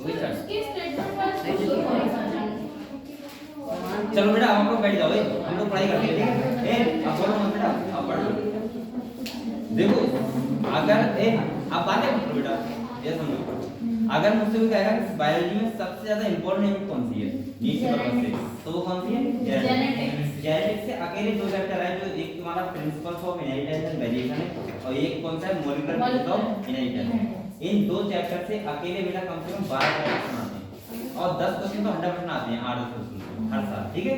वही स्टार्ट। उसके statement wise कुछ होगा। चलो बेटा आप लोग बैठ जाओ, हम लोग पढ़ाई करते हैं, ठीक है? अब बोलो मत बेटा, आप पढ़ लो। देखो अगर आप बातें मत करो बेटा, ये समझो। अगर मुझसे कोई कहेगा कि बायोलॉजी में सबसे ज्यादा इंपॉर्टेंट यूनिट कौन सी है नीचे पर्पस से, तो वो कौन सी है? जेनेटिक्स। जेनेटिक्स से अकेले दो चैप्टर है, जो एक तुम्हारा principles of inheritance and variation है, और एक कौन सा है? Molecular principles of inheritance. इन दो चैप्टर से अकेले बेटा कम से कम 12 क्वेश्चन आते हैं, और 10 क्वेश्चन तो 100% आते हैं, 8 क्वेश्चन हर साल, ठीक है?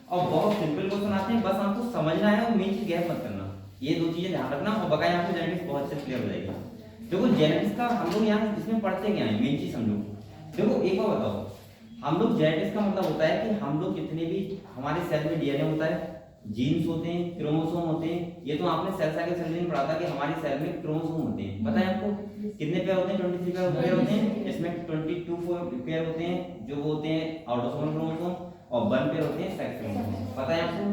और बहुत सिंपल क्वेश्चन आते हैं, बस आपको समझना है और मेन चीज गैप मत करना, ये दो चीजें ध्यान रखना, और बकाया आपको जेनेटिक्स बहुत अच्छे से क्लियर हो जाएगी। देखो जेनेटिक्स का हम लोग यहाँ इसमें पढ़ते क्या है, मेन चीज समझो। देखो एक बार बताओ, हम लोग जेनेटिक्स का मतलब होता है कि हम लोग जितने भी हमारे सेल में डीएनए होता है, जीन्स होते हैं, क्रोमोसोम होते हैं, ये तो आपने सेल साइकिल चैप्टर में पढ़ा था कि हमारे सेल में क्रोमोसोम होते हैं, पता है आपको कितने पेयर होते हैं? 23 पेयर होते हैं, इसमें 22 पेयर होते हैं जो वो होते हैं ऑटोसोमल क्रोमोसोम, और 1 पेयर होते हैं सेक्स क्रोमोसोम, पता है आपको?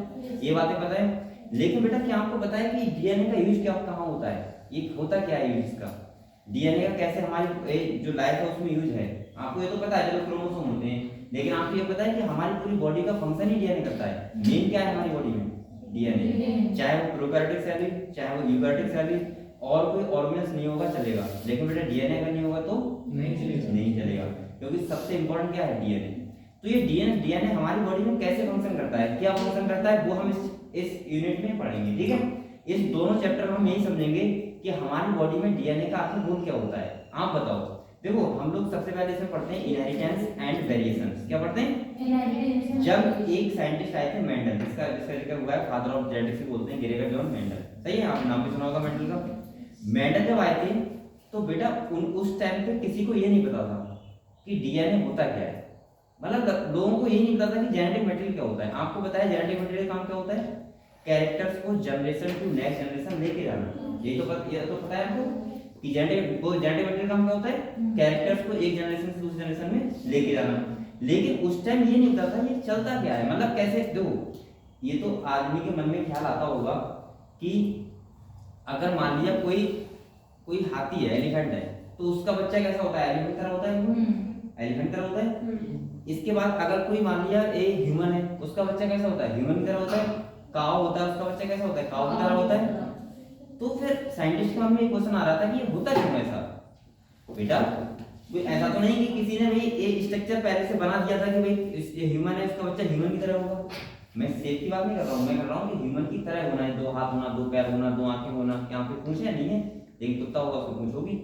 ये बातें पता है। लेकिन बेटा क्या आपको पता है कि डीएनए का यूज क्या कहाँ होता है? ये होता क्या है यूज इसका? डीएनए का कैसे हमारी जो लाइफ है उसमें यूज है, आपको ये तो पता है, चलो क्रोमोसोम होते हैं, लेकिन आपको ये पता है कि हमारी पूरी बॉडी का फंक्शन ही डीएनए करता है। मेन क्या है हमारी बॉडी में? डीएनए। चाहे वो प्रोकैरियोटिक सेल हो, चाहे वो यूकैरियोटिक सेल हो, और कोई ऑर्गेनेल्स नहीं होगा चलेगा, लेकिन बेटा डीएनए अगर नहीं होगा तो नहीं चलेगा, क्योंकि सबसे इंपॉर्टेंट क्या है? डीएनए। तो ये डीएनए हमारी बॉडी में कैसे फंक्शन करता है, क्या फंक्शन करता है, वो हम इस यूनिट में पढ़ेंगे, ठीक है? इस दोनों चैप्टर में हम यही समझेंगे कि हमारी बॉडी में डीएनए का आखिर रोल क्या होता है। आप बताओ। देखो हम लोग सबसे पहले इसमें पढ़ते हैं इनहेरिटेंस एंड वेरिएशंस। क्या पढ़ते हैं? जब एक साइंटिस्ट आए थे मेंडल, जिसका जिक्र हुआ है फादर ऑफ जेनेटिक्स बोलते हैं, ग्रेगर जॉन मेंडल, सही है? आपने नाम भी सुना होगा मेंडल का। मेंडल जब आए थे तो बेटा उस टाइम पे किसी को ये नहीं पता था कि डीएनए होता क्या है, मतलब लोगों को ये नहीं पता था कि जेनेटिक मटेरियल क्या होता है। आपको बताया जेनेटिक मटेरियल काम क्या होता है? कैरेक्टर्स को जनरेशन टू नेक्स्ट जनरेशन लेके जाना। ये तो पता है आपको कि जेनेटिक मटेरियल काम क्या होता है? कैरेक्टर्स को एक जनरेशन से दूसरी जनरेशन में लेके जाना। लेकिन उस टाइम ये नहीं पता था ये चलता क्या है, मतलब कैसे। देखो ये तो आदमी के मन में ख्याल आता होगा कि अगर मान लिया कोई हाथी है, एलिफेंट है, तो उसका बच्चा कैसा होता है? एलिफेंट तरह होता है, एलिफेंट तरह होता है। इसके बाद अगर कोई मान लिया एक ह्यूमन है, उसका बच्चा कैसा होता है? ह्यूमन की तरह होता है। काऊ होता है, उसका बच्चा कैसा होता है? काऊ की तरह होता है। तो फिर साइंटिस्ट के मन में एक क्वेश्चन आ रहा था कि ये होता क्यों ऐसा? बेटा कोई ऐसा तो नहीं कि किसी ने भाई एक स्ट्रक्चर पहले से बना दिया था कि भाई ये ह्यूमन है, इसका बच्चा ह्यूमन की तरह होगा। मैं सेफ की बात नहीं कर रहा हूँ, मैं कर रहा हूँ कि ह्यूमन की तरह होना है, 2 हाथ होना, 2 पैर होना, 2 आंखें होना। यहाँ पे पूछे नहीं है, लेकिन कुत्ता होगा उसको पूछ होगी।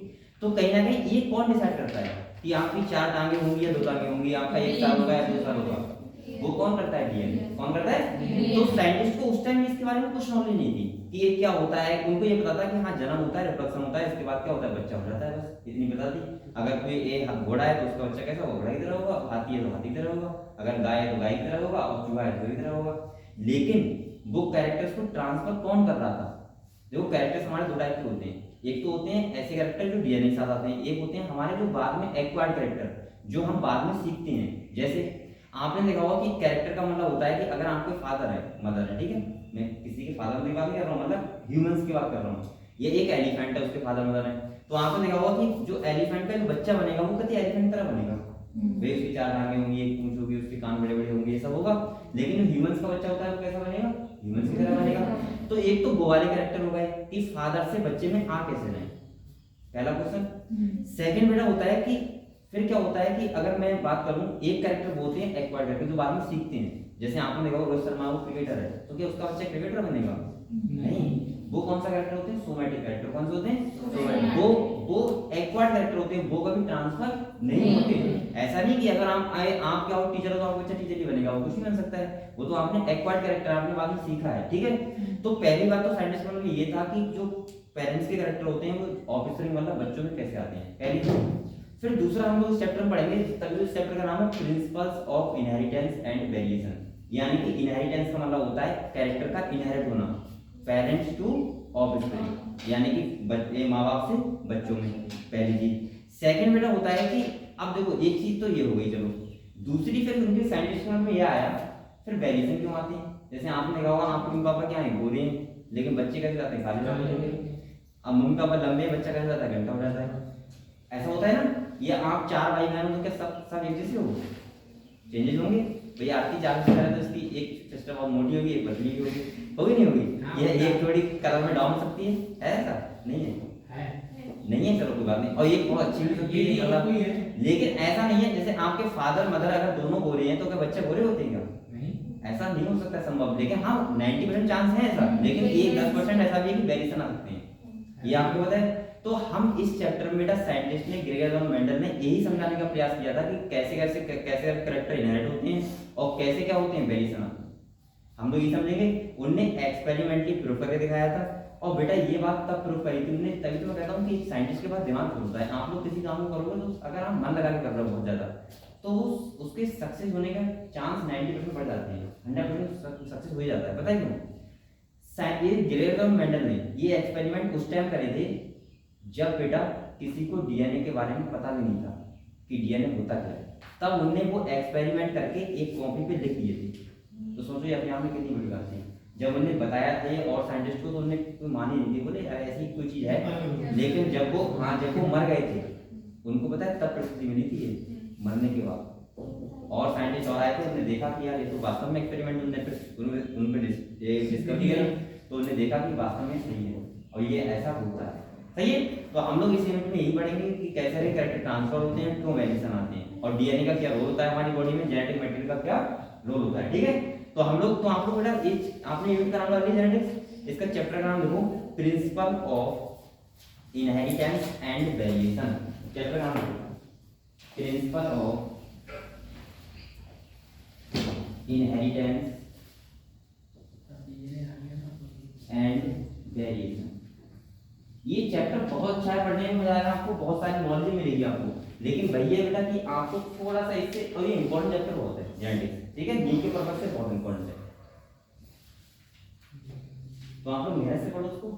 तो कहीं ना कहीं ये कौन डिसाइड करता है कि आपकी 4 टांगे होंगी या 2 टांगे होंगी, आपका 1 साल होगा या 2 साल होगा? वो कौन करता है? डीएनए। कौन करता है? तो साइंटिस्ट को उस टाइम इसके बारे में कुछ नॉलेज नहीं थी कि ये क्या होता है। उनको ये पता था कि हाँ जन्म होता है, रिप्रोडक्शन होता है, इसके बाद क्या होता है? बच्चा हो जाता है, बस इतनी पता थी। अगर कोई एक घोड़ा है तो उसका बच्चा कैसा होगा? घोड़ा की तरह होगा। हाथी है तो हाथी की तरह होगा। अगर गाय है तो गाय की तरह होगा, और चूहा है तो चूहे की तरह होगा। लेकिन वो कैरेक्टर्स को ट्रांसफर कौन कर रहा था? देखो कैरेक्टर्स हमारे 2 टाइप के होते हैं। एक तो होते हैं ऐसे कैरेक्टर जो डीएनए के साथ आते हैं, एक होते हैं हमारे जो बाद में एक्वायर्ड कैरेक्टर, जो हम बाद में सीखते हैं। जैसे आपने देखा होगा कि कैरेक्टर का मतलब होता है कि अगर आपके फादर है, मदर है, ठीक है, मैं किसी के फादर की बात नहीं कर रहा हूँ, मतलब ह्यूमंस की बात कर रहा हूँ। ये एक एलिफेंट है, उसके फादर मदर है, तो आपने देखा होगा कि जो एलिफेंट का जो बच्चा बनेगा वो कभी एलिफेंट तरह बनेगा। वे उसकी 4 टांगे होंगी, एक पूंछ होगी, उसके कान बड़े बड़े होंगे, ये सब होगा। लेकिन जो ह्यूमंस का बच्चा होता है वो कैसा बनेगा? ह्यूमंस की तरह बनेगा। तो एक तो वो वाले कैरेक्टर हो गए कि फादर से बच्चे में आ कैसे रहे, पहला क्वेश्चन। सेकंड बेटा होता है कि फिर क्या होता है कि अगर मैं बात करूं, एक कैरेक्टर बोलते हैं एक्वायर्ड कैरेक्टर, जो बाद में सीखते हैं। जैसे आपने देखा रोहित शर्मा वो क्रिकेटर है, तो क्या उसका बच्चा क्रिकेटर बनेगा? नहीं। वो कौन सा कैरेक्टर होते हैं? Somatic character. कौन से होते हैं? सोमैटिक। वो एक्वायर्ड कैरेक्टर होते हैं, वो कभी ट्रांसफर नहीं होते। ऐसा नहीं कि अगर आप क्या हो टीचर हो तो आपका बच्चा टीचर ही बनेगा, वो कुछ नहीं बन सकता है। वो तो आपने एक्वायर्ड कैरेक्टर आपने बाद में सीखा है, ठीक है। तो पहली बात तो साइंटिस्ट में ये था कि जो पेरेंट्स के कैरेक्टर होते हैं वो ऑफिसरिंग मतलब बच्चों में कैसे आते हैं, पहली चीज। फिर दूसरा हम लोग इस चैप्टर में पढ़ेंगे, तभी इस चैप्टर का नाम है principles of inheritance and variation. यानी कि इनहेरिटेंस का मतलब होता है कैरेक्टर का इनहेरिट होना, पेरेंट्स टू ऑफस्प्रिंग, यानी कि माँ बाप से बच्चों में, पहली चीज। सेकंड बेटा होता है कि अब देखो एक चीज तो ये हो गई, चलो दूसरी फिर उनके साइंटिस्ट में ये आया, फिर वेरिएशन क्यों आते हैं? जैसे आपने देखा होगा आपके मम्मी पापा क्या है? गोरे हैं, लेकिन बच्चे कैसे जाते हैं? काले जाते हैं। अब मम्मी पापा लंबे, बच्चा कैसे जाता है? घंटा हो जाता है। ऐसा होता है ना। ये आप 4 भाई बहन हो तो क्या सब एक जैसे हो, चेंजेस होंगे भैया। आरती 4 से करे तो इसकी एक सिस्टर बहुत मोटी होगी, एक पतली होगी नहीं होगी? ये एक थोड़ी कलर में डाउन हो सकती है ऐसा नहीं है? नहीं है, चलो कोई बात नहीं। और ये बहुत अच्छी भी सकती है मतलब, लेकिन ऐसा नहीं है जैसे आपके फादर मदर अगर दोनों गोरे हैं तो क्या बच्चे गोरे होते हैं क्या? ऐसा नहीं हो सकता संभव, लेकिन हाँ 90% चांस है ऐसा, लेकिन एक 10% ऐसा भी है कि वेरिएशन आ सकते हैं, ये आपको पता है। तो हम इस चैप्टर में बेटा साइंटिस्ट ने ग्रेगर और मेंडल ने यही समझाने का प्रयास किया था कि कैसे कैसे कैसे कैरेक्टर इनहेरिट होते हैं और कैसे क्या होते हैं वेरिएशन आते हैं, हम लोग ये समझेंगे। उनने एक्सपेरिमेंटली प्रूफ करके दिखाया था, और बेटा ये बात तब प्रूफ करी थी उन्होंने, तभी तो मैं कहता हूँ कि साइंटिस्ट के पास दिमाग होता है। आप लोग किसी काम को करोगे तो अगर आप मन लगा के कर रहे हो बहुत ज्यादा, तो उसके सक्सेस होने का चांस 90% बढ़ जाते हैं, 100% सक्सेस हो ही जाता है। पता है क्यों? ग्रेगर और मेंडल ने ये एक्सपेरिमेंट उस टाइम करे थे जब बेटा किसी को डीएनए के बारे में पता भी नहीं था कि डीएनए होता क्या है, तब उनने वो एक्सपेरिमेंट करके एक कॉपी पे लिख दिए थे। तो सोचो ये अपने आप में कितनी बड़ी बात है। जब उन्होंने बताया था ये और साइंटिस्ट को तो उन्होंने कोई मानी नहीं थी, बोले ऐसी कोई चीज है। लेकिन जब वो मर गए थे, उनको पता है तब प्रसिद्धि मिली थी ये मरने के बाद। और साइंटिस्ट और आए थे, उन्होंने देखा कि यार ये तो वास्तव में एक्सपेरिमेंट उन पे डिस्कवरी करी, तो उन्होंने देखा कि वास्तव में सही है और ये ऐसा होता है। सही है। तो हम लोग इस यूनिट में यही पढ़ेंगे कि कैसे कैरेक्टर ट्रांसफर होते हैं, क्यों वेरिएशन आते हैं, और डीएनए का क्या रोल होता है हमारी बॉडी में, जेनेटिक मटेरियल का क्या रोल होता है। ठीक है। तो हम लोग तो आप लोग बेटा आपने यूनिट का नाम लगा लिया जेनेटिक्स, इसका चैप्टर का नाम देखो principle of inheritance and variation. Chapter का नाम देखो principle of inheritance and variation. ये चैप्टर बहुत अच्छा है, पढ़ने में मजा आएगा आपको, बहुत सारी नॉलेज मिलेगी आपको। लेकिन भैया बेटा कि आपको थोड़ा सा इससे, और ये इंपॉर्टेंट चैप्टर बहुत है जेनेटिक्स, ठीक है, नीट के पर्पज से बहुत इंपॉर्टेंट है। तो आप लोग मेहनत से पढ़ो उसको।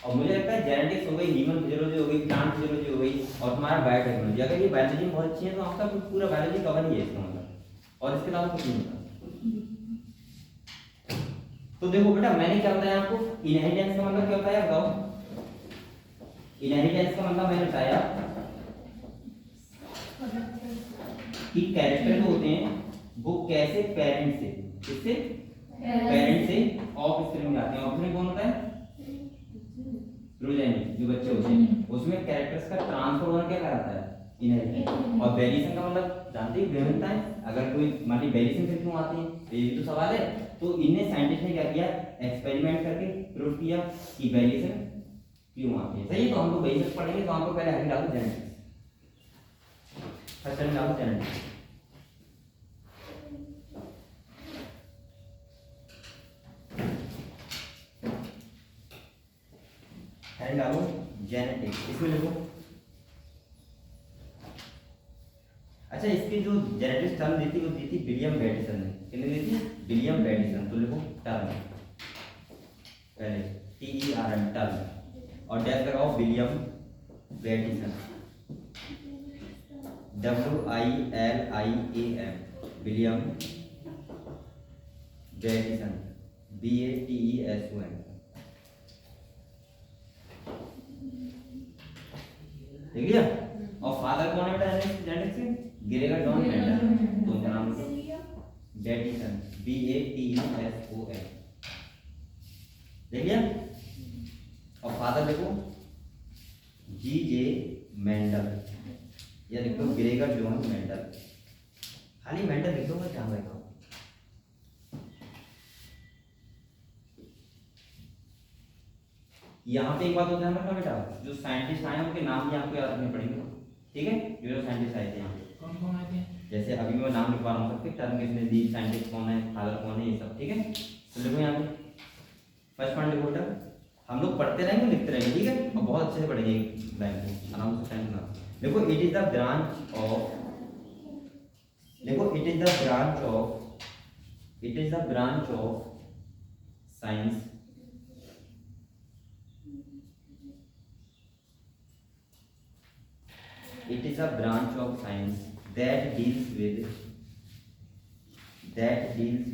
और मुझे लगता है जेनेटिक्स हो गई, ह्यूमन फिजियोलॉजी हो गई, प्लांट फिजियोलॉजी हो गई, और तुम्हारा बायोटेक्नोलॉजी, अगर ये बायोलॉजी में बहुत अच्छी है तो आपका पूरा बायोलॉजी कवर ही है इसका मतलब, और इसके अलावा कुछ नहीं होता। तो देखो बेटा मैंने क्या बताया आपको, इनहेरिटेंस का मतलब क्या होता है बताओ। इनहेरिटेंस का मतलब मैंने बताया कि कैरेक्टर जो होते हैं वो कैसे पेरेंट से, किससे, पेरेंट से ऑफस्प्रिंग में आते हैं। ऑफस्प्रिंग कौन होता है? प्रोजेनी, जो बच्चे होते हैं, उसमें कैरेक्टर्स का ट्रांसफर होना क्या कहलाता है? इनहेरिटेंस। और वेरिएशन का मतलब जानते ही विभिन्नता है, अगर कोई मान ली वेरिएशन से क्यों आती है, ये भी तो सवाल है। तो इनने साइंटिस्ट ने क्या किया, एक्सपेरिमेंट करके प्रूव किया कि वेरिएशन क्यों आती है। सही है। तो हम लोग बेसिक पढ़ेंगे, तो हमको पहले हेडिंग डालो जेनेटिक्स, फर्स्ट हेडिंग डालो जेनेटिक्स। हेडिंग डालो जेनेटिक्स, इसमें लिखो। अच्छा इसकी जो जेनेटिक्स टर्म दी थी वो दी थी विलियम बैटिसन ने, किसने दी थी? विलियम बैटिसन। तो लिखो टर्म पहले TERM टर्म, और डैश लगाओ विलियम बैटिसन, WILIAM, विलियम बैटिसन, BATESON। ठीक है। और फादर कौन है बेटा जेनेटिक्स के? ग्रेगर जॉन मेंडल, तो उनका नाम बैटिसन, BATESON। देखिए। और फादर देखो GJ मेंडल, या लिखो ग्रेगर जॉन मेंडल, खाली मेंडल लिख दो, मैं ध्यान रखो। यहाँ पे एक बात होता है मतलब बेटा, जो साइंटिस्ट आए हैं उनके नाम भी आपको याद रखने पड़ेंगे, ठीक है। जो साइंटिस्ट आए थे यहाँ पे कौन कौन आए थे, जैसे अभी मैं नाम लिखवा रहा हूँ सबके, टर्म किसने दी, साइंटिस्ट कौन है, फादर कौन है, ये सब, ठीक है। तो देखो यहाँ पे फर्स्ट पॉइंट देखो बेटा, हम लोग पढ़ते रहेंगे लिखते रहेंगे, ठीक है, और बहुत अच्छे से पढ़ेंगे लाइन को, आराम से टाइम ना। देखो it is the branch of, देखो it is the branch of, it is the branch of science it is a branch of science that deals with that deals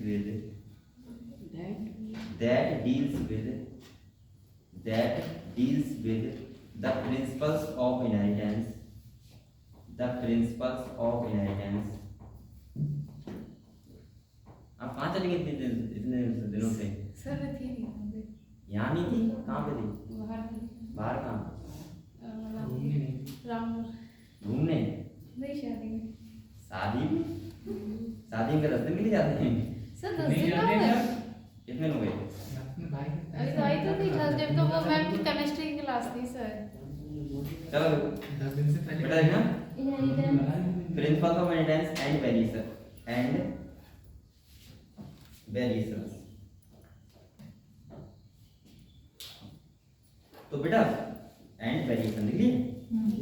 with the principles of inheritance the principles of inheritance. आप कहाँ चले गए इतने दिनों से? Sir थी नहीं, यहाँ नहीं थी, कहाँ पे थी? बाहर थी। बाहर कहाँ? रामपुर घूमने? नहीं, शादी में। शादी में? शादी में 10 दिन के लिए जाते हैं? सर 10 दिन का है। कितने लोग गए? अभी तो आई तो थी 10 दिन, तो वो मैम की केमिस्ट्री की क्लास थी सर। चलो 10 दिन से पहले बेटा देखना, principles of inheritance and variations. तो बेटा एंड वेरिएशन लिख लिए।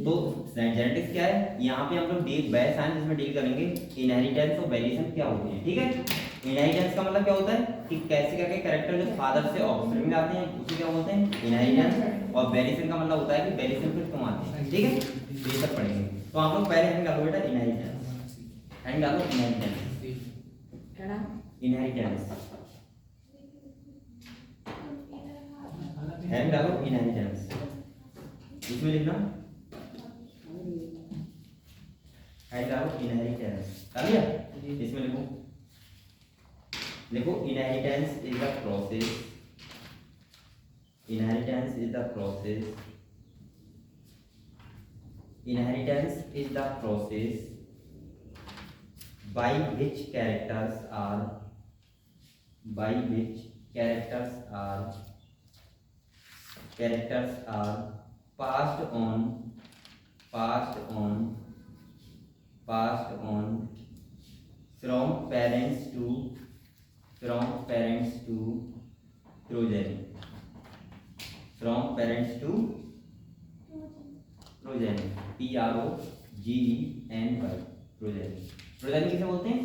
तो जेनेटिक्स क्या है, यहाँ पे हम लोग डील बेस साइंस इसमें डील करेंगे इनहेरिटेंस और वेरिएशन क्या होती है। ठीक है, इनहेरिटेंस का मतलब क्या होता है कि कैसे करके कैरेक्टर जो फादर से ऑफस्प्रिंग में आते हैं उसे क्या बोलते हैं, इनहेरिटेंस। और वेरिएशन का मतलब होता है कि वेरिएशन फिर क्यों आते हैं। ठीक है, ये सब पढ़ेंगे। तो आप लोग पहले हैंग डालो बेटा इनहेरिटेंस, हैंग डालो इनहेरिटेंस, इनहेरिटेंस, हैंग डालो इनहेरिटेंस। इसमें लिखना हैंग डालो इनहेरिटेंस, डाल दिया। इसमें लिखो, लिखो inheritance is the process, inheritance is the process, inheritance is the process by which characters are passed on from parents to progeny, from parents to progeny, PROGENY, progeny। Progeny किसे बोलते हैं?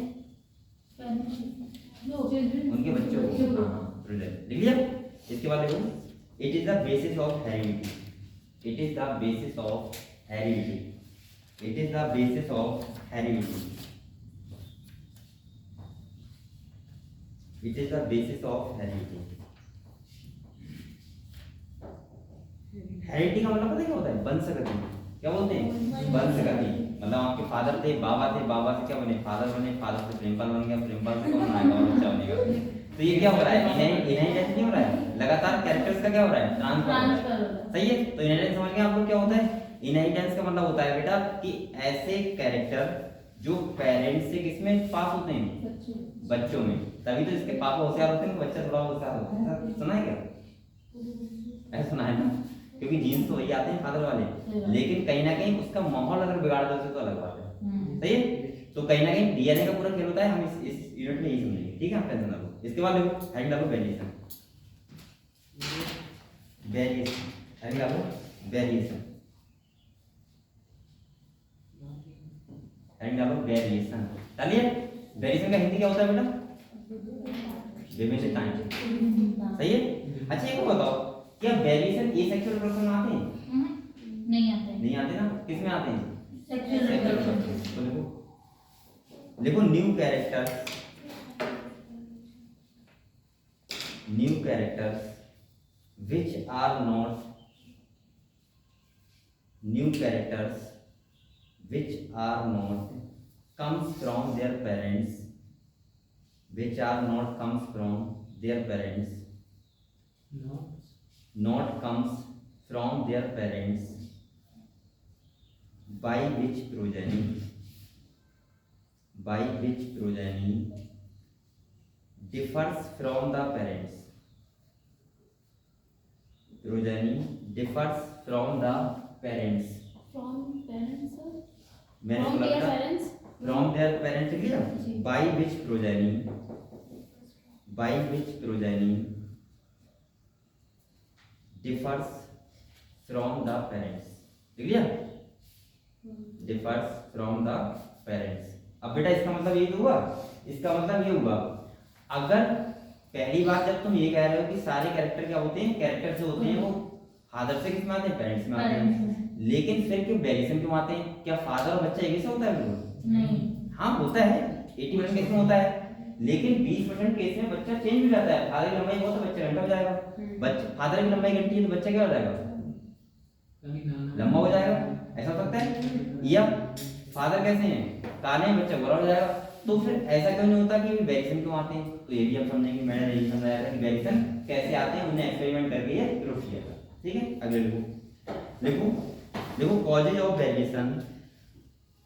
उनके बच्चों को। हाँ, प्रोजेनी लिख लिया। इसके बाद देखो, it is the basis of heredity, it is the basis of heredity, it is the basis of heredity, it is the basis of heredity. Heredity का मतलब पता है क्या होता है? वंशगति। क्या बोलते हैं? वंशगति। मतलब आपके फादर थे, बाबा से क्या बने? फादर बने, फादर से प्रिंसिपल बन गया, प्रिंसिपल से कौन बनेगा? और बच्चा बनेगा। तो ये क्या हो रहा है? इनहेरिटेंस नहीं हो रहा है, लगातार कैरेक्टर्स का क्या हो रहा है? ट्रांसफर। सही है। तो इनहेरिटेंस समझ गए आप लोग क्या होता है? इनहेरिटेंस का मतलब होता है बेटा कि ऐसे कैरेक्टर जो पेरेंट्स से किसमें पास होते हैं? बच्चों में। तभी तो इसके पापा होशियार होते हैं, बच्चा थोड़ा होशियार होता है। सुना है क्या? ऐसा सुना है ना? क्योंकि जीन्स तो वही आते हैं फादर वाले, लेकिन कहीं ना कहीं उसका माहौल अगर बिगाड़ दो तो अलग बात है। सही है। तो कहीं ना कहीं डीएनए का पूरा खेल होता है। हम इस यूनिट में यही समझेंगे। ठीक है, आप टेंशन ना लो। इसके बाद देखो हैंग डालो वेरिएशन, वेरिएशन, हैंग डालो वेरिएशन, हैंग डालो वेरिएशन। डालिए। वेरिएशन का हिंदी क्या होता है बेटा? विभिन्नताएं। सही है। अच्छा एक बताओ, क्या वेरिएशन एसेक्सुअल रिप्रोडक्शन में आते हैं? नहीं आते। नहीं आते ना? किस में आते हैं? Sexual reproduction. तो देखो new characters which are not comes from their parents, which are not comes from their parents, not comes from their parents, by which progeny differs from the parents, progeny differs from the parents, From parents, sir? मैंने From बोला their था parents? from their parents लिया, जी। by which progeny differs from the parents लिख लिया, differs from the parents। अब बेटा इसका मतलब ये तो हुआ, इसका मतलब ये हुआ अगर पहली बात जब तुम ये कह रहे हो कि सारे कैरेक्टर क्या होते हैं, कैरेक्टर जो होते हैं वो फादर से किस में आते हैं? पेरेंट्स में आते हैं। लेकिन फिर क्यों वेरिएशन क्यों आते हैं? क्या फादर और बच्चा एक जैसा होता है बिल्कुल? नहीं। हाँ होता है, 80% केस में होता है, लेकिन 20% केस में बच्चा चेंज हो जाता है। फादर की लंबाई बहुत है, बच्चा घंटा हो जाएगा। बच्चा फादर की लंबाई घंटी है तो बच्चा क्या हो जाएगा? लंबा हो जाएगा। ऐसा हो सकता है। या फादर कैसे हैं, काले हैं, बच्चा गोरा हो जाएगा। तो फिर ऐसा क्यों नहीं होता कि वेरिएशन क्यों आते हैं, तो ये भी हम समझेंगे। मैंने यही समझाया था कि वेरिएशन कैसे आते हैं, उन्हें एक्सपेरिमेंट करके ये प्रूव किया था। ठीक है, अगले लिखो लिखो देखो causes of variation,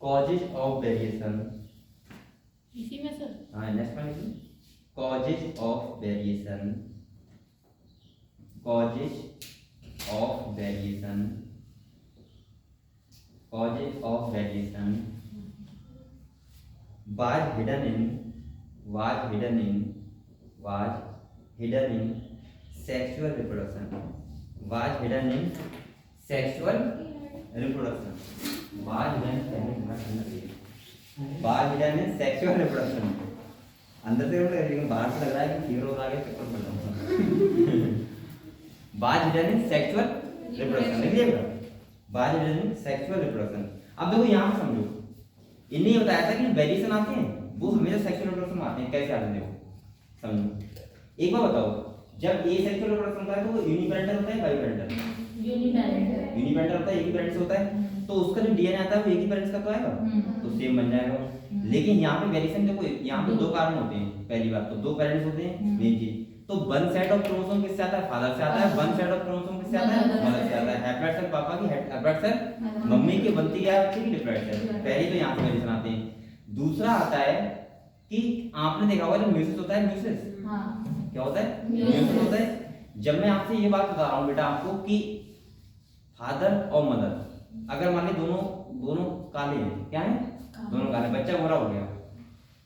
causes of variation, इसी में सर। हाँ नेक्स्ट वन लिखो causes of variation, causes of variation, causes of variation was hidden in sexual reproduction, was hidden in sexual reproduction, was hidden in sexual reproduction। अंदर से लेकिन बाहर से लग रहा है कि फीवर हो रहा है, चक्कर पड़ रहा है। was hidden in sexual reproduction लिख लिया, was hidden in sexual reproduction। अब देखो यहाँ पे समझो, इन्हें ये बताया था कि वेरिएशन आते हैं वो हमेशा सेक्सुअल रिप्रोडक्शन में आते हैं। कैसे आते हैं देखो समझो, एक बार बताओ, जब ए सेक्सुअल रिप्रोडक्शन होता है तो वो यूनिपेरेंटल होता है बाइपेरेंटल, यूनिपेरेंटल होता है, एक ही पेरेंट्स से होता है, तो उसका जो डीएनए आता है वो एक ही पेरेंट्स का तो आएगा, तो सेम बन जाएगा। लेकिन यहाँ पे वेरिएशन देखो, यहाँ पे दो कारण होते हैं। पहली बात तो दो पेरेंट्स होते हैं, मेन चीज तो वन साइड ऑफ क्रोमोसोम किससे आता है, फादर से आता है, वन साइड ऑफ क्रोमोसोम किससे आता है, मदर से आता है। हैप्लॉइड सेल पापा की, हैप्लॉइड सेल मम्मी की बनती क्या है, की डिप्लॉइड सेल। पहले तो यहाँ पे वेरिएशन आते हैं। दूसरा आता है कि आपने देखा होगा जब म्यूसिस होता है, म्यूसिस क्या होता है, म्यूसिस होता है। जब मैं आपसे ये बात बता रहा हूँ बेटा आपको कि फादर और मदर अगर मान ली दोनों काले हैं, क्या है, दोनों काले, बच्चा गोरा हो गया,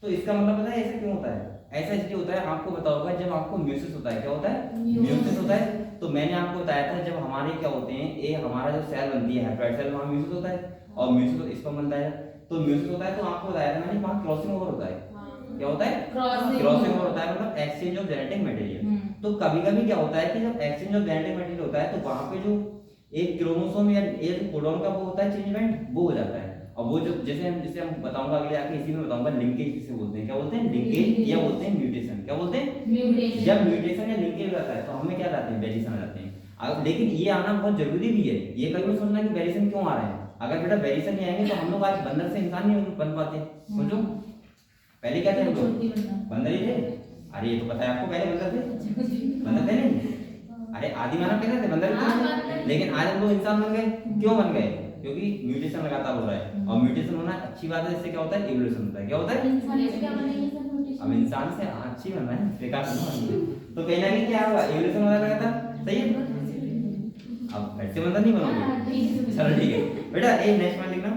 तो इसका मतलब पता है ऐसा क्यों होता है, ऐसा इसलिए होता है, आपको बताओ होगा जब आपको म्यूसिस होता है, क्या होता है, म्यूसिस होता है। तो मैंने आपको बताया था जब हमारे क्या होते हैं, ये हमारा जो सेल बनती है हैप्लॉइड सेल, वहाँ म्यूसिस होता है, और म्यूसिस तो इसको बनता है, तो म्यूसिस होता है। तो आपको बताया था मैंने वहाँ क्रॉसिंग ओवर होता है, क्या होता है, क्रॉसिंग ओवर होता है, मतलब एक्सचेंज ऑफ जेनेटिक मटेरियल। तो कभी कभी क्या होता है कि जब एक्सचेंज ऑफ जेनेटिक मटेरियल होता है तो वहाँ पे जो एक क्रोमोसोम या एक कोडोन का वो होता है चेंजमेंट, वो हो जाता है। और वो जो जैसे हम बताऊंगा अगले आके, इसी में बताऊंगा लिंकेज किसे बोलते हैं, क्या बोलते हैं, लिंकेज या बोलते हैं म्यूटेशन, क्या बोलते हैं, म्यूटेशन। जब म्यूटेशन या लिंकेज होता है तो हमें क्या जाते हैं, वेरिएशन आ जाते हैं। लेकिन ये आना बहुत जरूरी भी है, ये कभी मत सोचना कि वेरिएशन क्यों आ रहे हैं। अगर बेटा वेरिएशन नहीं आएंगे तो हम लोग आज बंदर से इंसान नहीं बन पाते। समझो पहले क्या थे हम लोग, बंदर ही थे। अरे ये तो पता है आपको, पहले बंदर थे, बंदर थे नहीं, अरे आदि मानव कैसे थे, बंदर थे। लेकिन आज हम लोग इंसान बन गए, क्यों बन गए, क्योंकि म्यूटेशन लगातार हो रहा है। और म्यूटेशन होना अच्छी बात है, इससे क्या होता है, इवोल्यूशन होता है। क्या होता है, अब इंसान से अच्छी बन रहा है, बेकार तो कहीं ना कहीं क्या होगा, इवोल्यूशन होता रहता है, सही है। अब फिर से बंदर नहीं बनोगे, चलो ठीक है बेटा। एक नेक्स्ट वन लिखना,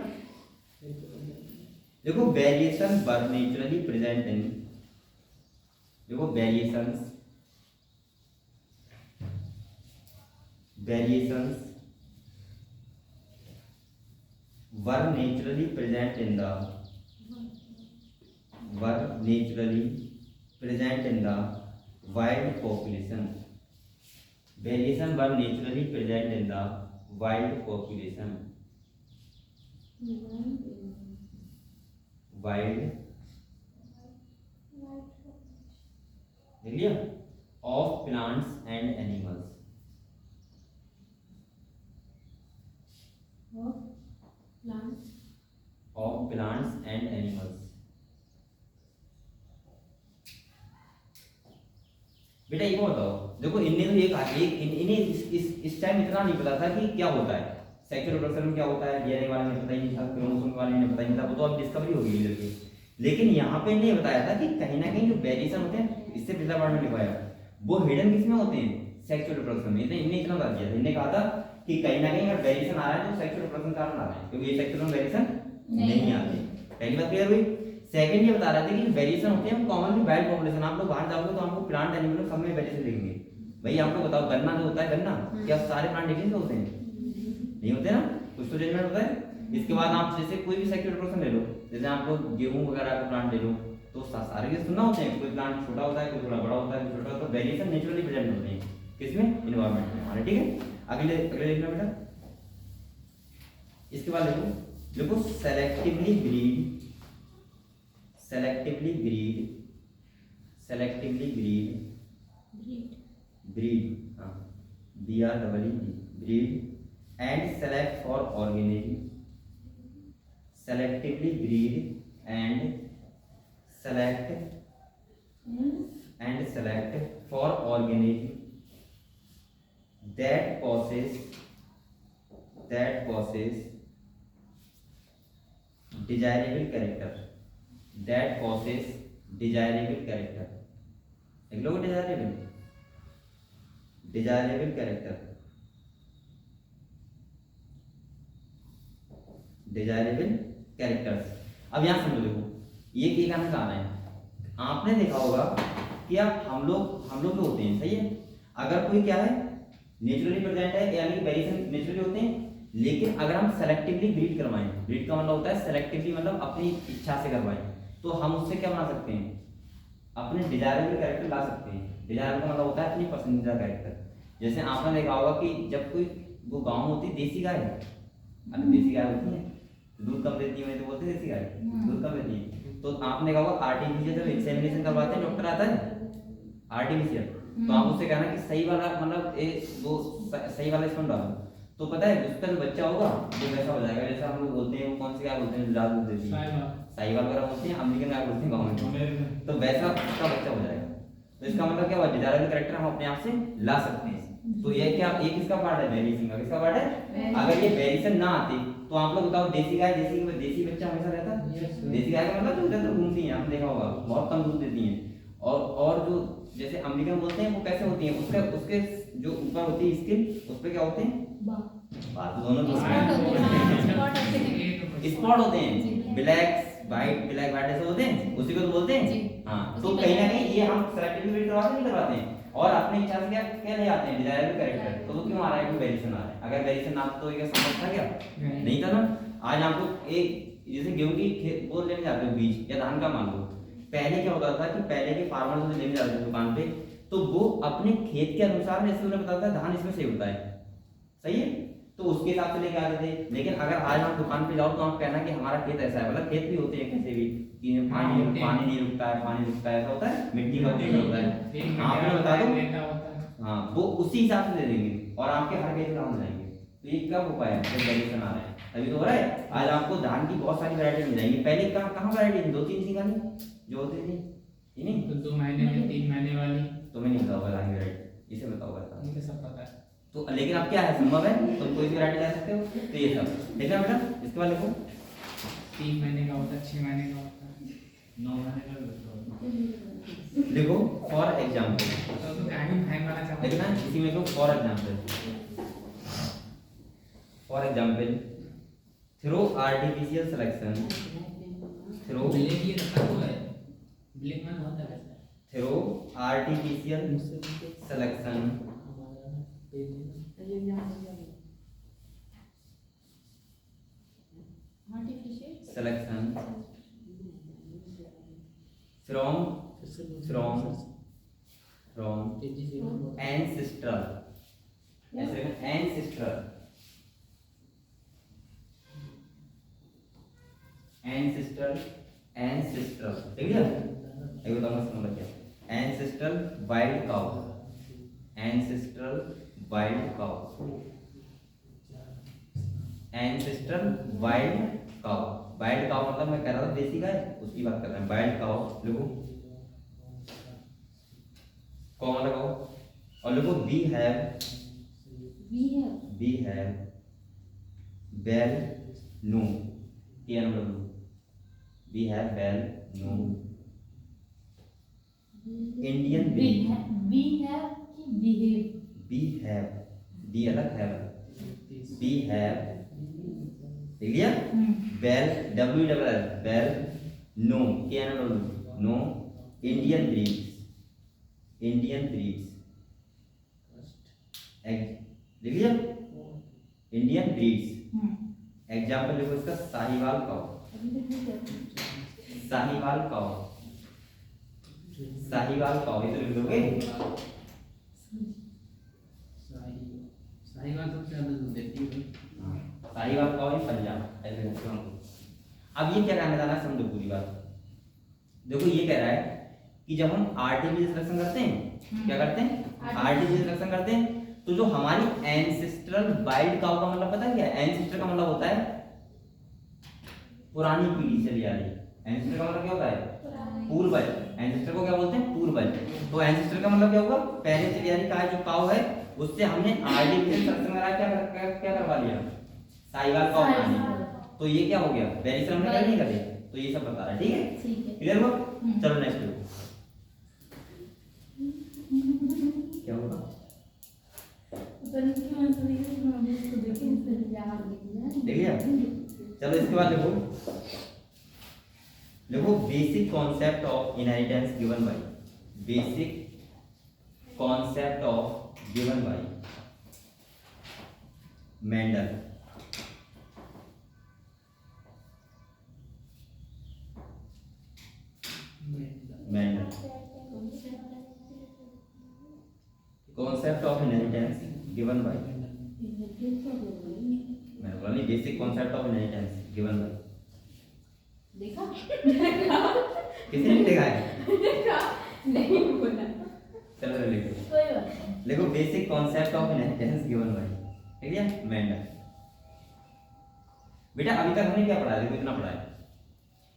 देखो variation were naturally present in, देखो variations were naturally present in the wild population. Variation were naturally present in the wild population. Wild देख लिया, of plants and animals. Of plants and animals. बेटा ये बताओ, देखो इन्हें तो इन्हें इस टाइम इतना नहीं पता था कि क्या होता है सेक्सुअल रिप्रोडक्शन में, क्या होता है डीएनए वाले में पता ही नहीं था, क्रोमोसोम के बारे में पता ही नहीं था, वो तो अब डिस्कवरी हो गई लेके। लेकिन यहाँ पे इन्हें बताया था कि कहीं ना कहीं जो वेरिएशन होते हैं, इससे पिछला पार्ट में लिखवाया, वो हिडन किसमें होते हैं, सेक्सुअल रिप्रोडक्शन में। इन्हें इतना बता दिया था, इन्हें कहा था कि कहीं ना कहीं अगर वेरिएशन आ रहा है तो सेक्सुअल रिप्रोडक्शन का कारण आ रहा है, क्योंकि ये सेक्सुअल में वेरिएशन नहीं आते। पहली बात क्लियर हुई। सेकंड ये बता रहे थे कि वेरिएशन होते हैं कॉमनली वाइल्ड पॉपुलेशन। आप लोग बाहर जाओगे तो आपको प्लांट एनिमल सब में वेरिएशन दिखेंगे। भाई आपको बताओ, गन्ना जो होता है, गन्ना क्या सारे प्लांट एक जैसे होते हैं, नहीं होते ना, कुछ तो जजमेंट होता है। इसके बाद आप जैसे कोई भी सेक्सुअल रिप्रोडक्शन ले लो, जैसे आप लोग गेहूं वगैरह का प्लांट ले लो, तो सारे के सुनना होते हैं, कोई प्लांट छोटा होता है, कोई थोड़ा बड़ा होता है, कोई छोटा होता है। तो वेरिएशन नेचुरली प्रेजेंट होते हैं किसमें, एनवायरनमेंट में हमारे। ठीक है, अगले देखना बेटा। इसके बाद देखो selectively breed breed and select for organism selectively breed and select for organism that possess desirable character, एक लोग desirable character, desirable characters। अब यहाँ समझो, देखो ये क्या कहना चाह रहे हैं। आपने देखा होगा कि आप हम लोग जो होते हैं, सही है, अगर कोई क्या है नेचुरली प्रेजेंट है, यानी कि वेरिएशन नेचुरली होते हैं, लेकिन अगर हम सेलेक्टिवली ब्रीड करवाएं, ब्रीड का मतलब होता है सेलेक्टिवली, मतलब अपनी इच्छा से करवाएं, तो हम उससे क्या बना सकते हैं, अपने डिजायरेबल कैरेक्टर ला सकते हैं। डिजायरेबल का मतलब होता है अपनी पसंदीदा कैरेक्टर। जैसे आपने देखा होगा कि जब कोई वो गाँव में होती देसी गाय है, देसी गाय होती है दूध कम देती है, तो बोलते हैं देसी गाय दूध कम देती है। तो आपने देखा होगा आर्टिफिशियल जब इंसेमिनेशन करवाते हैं, डॉक्टर आता है आर्टिफिशियल, तो आप उससे कहना कि सही वाला, मतलब वो सही वाला स्पर्म डालो, तो पता है उसका जो बच्चा होगा वो वैसा हो जाएगा जैसा हम लोग बोलते हैं, वो कौन सी गाय बोलते हैं ज्यादा दूध देती है, साहिवाल वगैरह बोलते हैं, अमेरिकन गाय बोलते हैं गाँव में, तो वैसा उसका बच्चा हो जाएगा। तो इसका मतलब क्या हुआ, डिजायरेबल कैरेक्टर हम अपने आप से ला सकते हैं। तो ये क्या, एक किसका पार्ट है, वेरिएशन का। किसका पार्ट है? अगर ये वेरिएशन ना आती तो आप लोग बताओ, देसी गाय देसी बच्चा हमेशा रहता, देसी गाय का मतलब दूध तो घूमती है, आपने देखा होगा बहुत कम दूध देती हैं। और जो जैसे अमेरिकन बोलते हैं वो कैसे होती हैं, उसके जो ऊपर होती है स्किन, उस पे क्या होते हैं, बात दोनों स्पॉट होते हैं, ब्लैक व्हाइट ऐसे होते हैं, उसी को तो बोलते हैं। हाँ, तो कहीं ना कहीं ये हम सेलेक्टिवली ब्रीड करवाते नहीं करवाते हैं, और अपनी इच्छा से क्या ले आते हैं, डिजायरेबल कैरेक्टर। तो वो क्यों आ रहा है, क्यों वेरिएशन आ रहा है। अगर वेरिएशन ना तो ये समझ था क्या, नहीं था ना। आज आपको एक जैसे गेहूं की वो लेने जाते हो बीज या धान का, मान लो पहले क्या होता था कि पहले के फार्मर जो लेने जाते थे दुकान पे, तो वो अपने खेत के अनुसार जैसे उन्हें बताता था धान इसमें सही होता है, सही है, तो उसके हिसाब से लेके आते थे। लेकिन अगर आज आप दुकान पे जाओ तो आप कहना कि हमारा खेत ऐसा है, मतलब खेत भी होते हैं कैसे भी कि पानी नहीं रुकता है, ऐसा होता है, मिट्टी का उपयोग होता है, आपने बता दो। हाँ, वो उसी हिसाब से दे देंगे और आपके हर खेत में जाएंगे। तो ये कब उपाय है, जब वेरिएशन आ रहा है तभी तो हो रहा है। आज आपको धान की बहुत सारी वैरायटी मिल जाएंगी। पहले कहाँ वैरायटी थी, 2-3 सी खाली जो होती थी, ये नहीं तो 2 महीने में 3 महीने वाली, तुम्हें नहीं पता होगा धान की वैरायटी, इसे बताओ बता। मुझे सब पता है। तो लेकिन अब क्या है, संभव है, तुम कोई भी वैरायटी ला सकते हो। तो ये सब देखा बेटा, इसके बाद लिखो 3 महीने का होता है, 6 महीने का होता है, 9 महीने का होता है। लिखो फॉर एग्जांपल, तो कहानी भाई वाला चाहता है देखना इसी में लिखो for example through artificial selection, black ये रखा हुआ है, ब्लैक में होता है वैसा, through artificial selection from ancestral, ऐसे ancestral ठीक है। एक बताऊंगा समझ क्या, ancestral wild cow, ancestral wild cow मतलब मैं कह रहा था देसी गाय, उसकी बात कर रहे हैं। वाइल्ड काउ लिखो, कॉमा लगाओ और लिखो we have well know, we have well know Indian breed, we अलग है, वी हैव देख लिया, well WLL well know know Indian breeds देख लिया, इंडियन ब्रीड्स। एग्जाम्पल लिखो इसका, साहिवाल काउ ये तो लिख दोगे। साहिवाल तो ज्यादा दूध देती है, साहिवाल काउ है पंजाब, ऐसे लिखो। अब ये क्या कहना चाह रहा है, समझो पूरी बात। देखो ये कह रहा है कि जब हम आर्टिफिशियल सिलेक्शन करते हैं, क्या करते हैं, आर्टिफिशियल सिलेक्शन करते हैं, तो जो हमारी एंसेस्ट्रल वाइल्ड काउ का मतलब पता है क्या है? एंसेस्टर का मतलब होता है पुरानी पीढ़ी चली आ रही। एंसेस्टर का मतलब क्या होता है? पूर्वज। एंसेस्टर को क्या बोलते हैं? पूर्वज। तो एंसेस्टर का मतलब क्या होगा? पहले चली आ रही का जो काऊ है उससे हमने आर्टिफिशियल सेलेक्शन करा क्या करवा लिया? साहिवाल काऊ पानी। तो ये क्या हो गया? वेरिएशन हमने कर नहीं करे, तो ये सब बता रहा है। ठीक है, क्लियर हुआ? चलो नेक्स्ट क्या होगा? देख लिया? चलो इसके बाद देखो basic concept of inheritance given by, basic concept of given by Mendel. Concept of inheritance given by, मैंने बोला नहीं, basic concept of inheritance given by. देखा किसने लिखा है? नहीं बोला। चलो लिखो, कोई बात नहीं। देखो basic concept of inheritance given by, ठीक है, मेंडल। बेटा अभी तक हमने क्या पढ़ा है? देखो इतना पढ़ा है।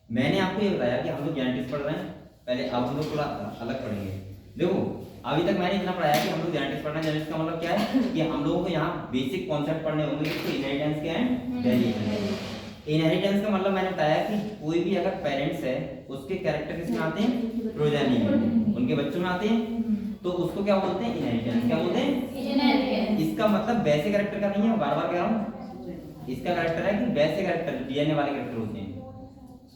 मैंने आपको ये बताया कि हम लोग जेनेटिक्स पढ़ रहे हैं पहले, अब हम लोग थोड़ा अलग पढ़ेंगे। देखो अभी तक मैंने इतना पढ़ाया कि हम लोग जेनेटिक्स पढ़ रहे हैं। जेनेटिक्स का मतलब क्या है कि हम लोगों को यहाँ बेसिक कॉन्सेप्ट पढ़ने होंगे, इनहेरिटेंस के एंड वेरिएशन। इनहेरिटेंस का मतलब मैंने बताया कि कोई भी अगर पेरेंट्स है उसके कैरेक्टर किसमें आते हैं? प्रोजेनी में, उनके बच्चों में आते हैं, तो उसको क्या बोलते हैं? इनहेरिटेंस। क्या बोलते हैं? इनहेरिटेंस। इसका मतलब वैसे कैरेक्टर का नहीं है, बार बार कह रहा हूँ, इसका कैरेक्टर है कि वैसे कैरेक्टर डीएनए वाले कैरेक्टर होते हैं,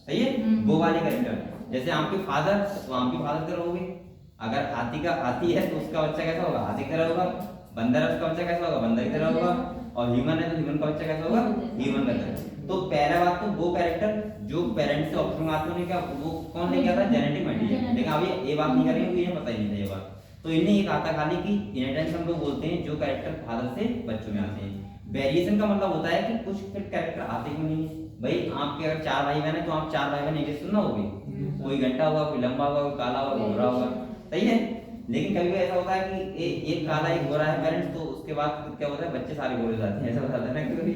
सही है, वो वाले कैरेक्टर। जैसे आपके फादर, तो आप भी फादर तरह होगे। अगर हाथी है तो उसका बच्चा कैसा होगा? हाथी की तरह होगा। बंदर है उसका बच्चा कैसा होगा? बंदर की तरह होगा। और ह्यूमन है तो ह्यूमन का बच्चा कैसा होगा? ह्यूमन का तरह। तो पहला बात तो वो कैरेक्टर जो पेरेंट्स से ऑप्शन आते हैं क्या, वो कौन लेके आता है? Genetic material. लेकिन अभी ये बात नहीं करेंगे क्योंकि ये पता ही नहीं था ये बात। तो इन्हें एक आता खाली कि इनहेरिटेंस हम लोग बोलते हैं जो कैरेक्टर फादर से बच्चों में आते हैं। वेरिएशन का मतलब होता है कि कुछ फिर कैरेक्टर आते क्यों नहीं है। भाई आपके अगर 4 भाई बहन है तो आप 4 भाई बहन एक जैसे ना होगी, कोई घंटा होगा, कोई लंबा होगा, कोई काला होगा, गोरा होगा, सही है। लेकिन कभी ऐसा होता है कि एक काला एक गोरा है पेरेंट्स, तो उसके बाद क्या होता है? बच्चे सारे गोरे हो जाते हैं, ऐसा होता है ना कभी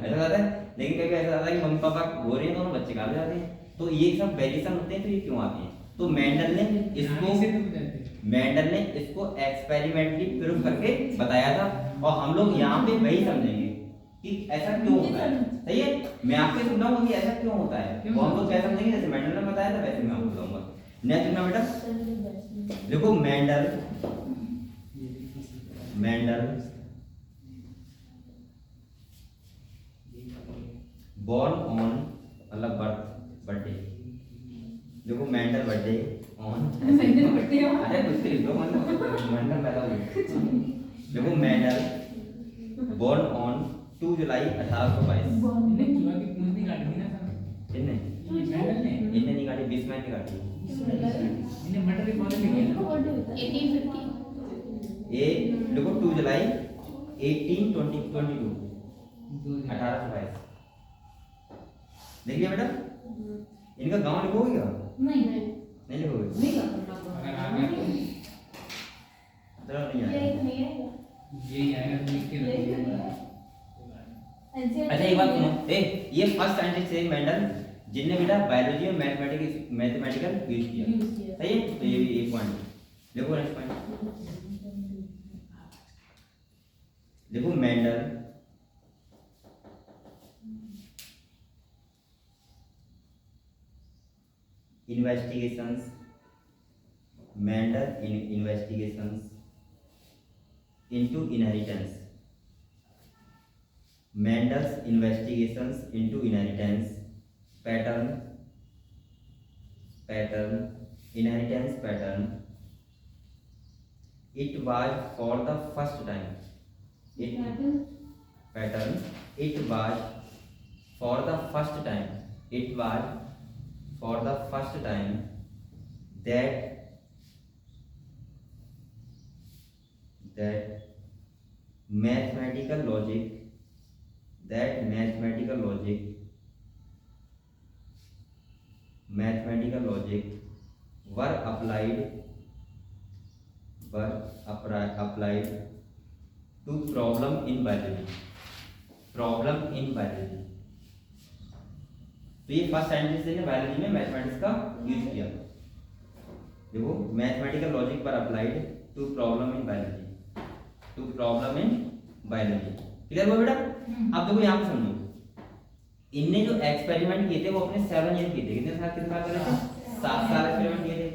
ऐसा होता है। लेकिन कभी ऐसा होता है कि मम्मी पापा गोरे हैं दोनों, बच्चे काले जाते हैं। तो ये सब वेरिएशन होते हैं, तो ये क्यों आते हैं? तो मेंडल ने इसको एक्सपेरिमेंटली प्रूव करके बताया था, और हम लोग यहाँ पे वही समझेंगे कि ऐसा क्यों होता है, सही है। मैं आपको समझाऊंगा कि ऐसा क्यों होता है, वो हम लोग क्या समझेंगे, जैसे मेंडल ने बताया था वैसे मैं आपको बताऊंगा। नेक्स्ट ना बेटा देखो मेंडल born on मतलब बर्थडे। देखो मेंडल बर्थडे ऑन, अरे कुछ लिख दो, मतलब मेंडल पैदा हुए। देखो मेंडल born on 2 जुलाई 1822। इन्हें नहीं काटी, 20 मई की काटी। 1850। ये देखो 2 जुलाई 1822 1822। देखिए बेटा इनका गांव लिखोगे क्या? नहीं लिखोगे? चलो नहीं आएगा। अच्छा एक बात सुनो, ये फर्स्ट साइंटिस्ट थे मेंडल जिनने बेटा बायोलॉजी और मैथमेटिकल यूज किया, सही है। तो ये भी एक पॉइंट देखो। नेक्स्ट पॉइंट देखो Mendel investigations, Mendel in investigations into inheritance, Mendel's investigations into inheritance pattern, inheritance pattern. It was for the first time. It was for the first time. It was for the first time that mathematical logic were applied to problem in biology. तो ये first scientist ने biology में mathematics का use किया। देखो mathematical logic पर applied to problem in biology, to problem in biology. Clear हुआ बेटा? अब देखो यहाँ पे समझो, इनने जो एक्सपेरिमेंट किए थे वो अपने 7 ईयर किए थे। कितने साल करे थे? 7 साल एक्सपेरिमेंट किए थे।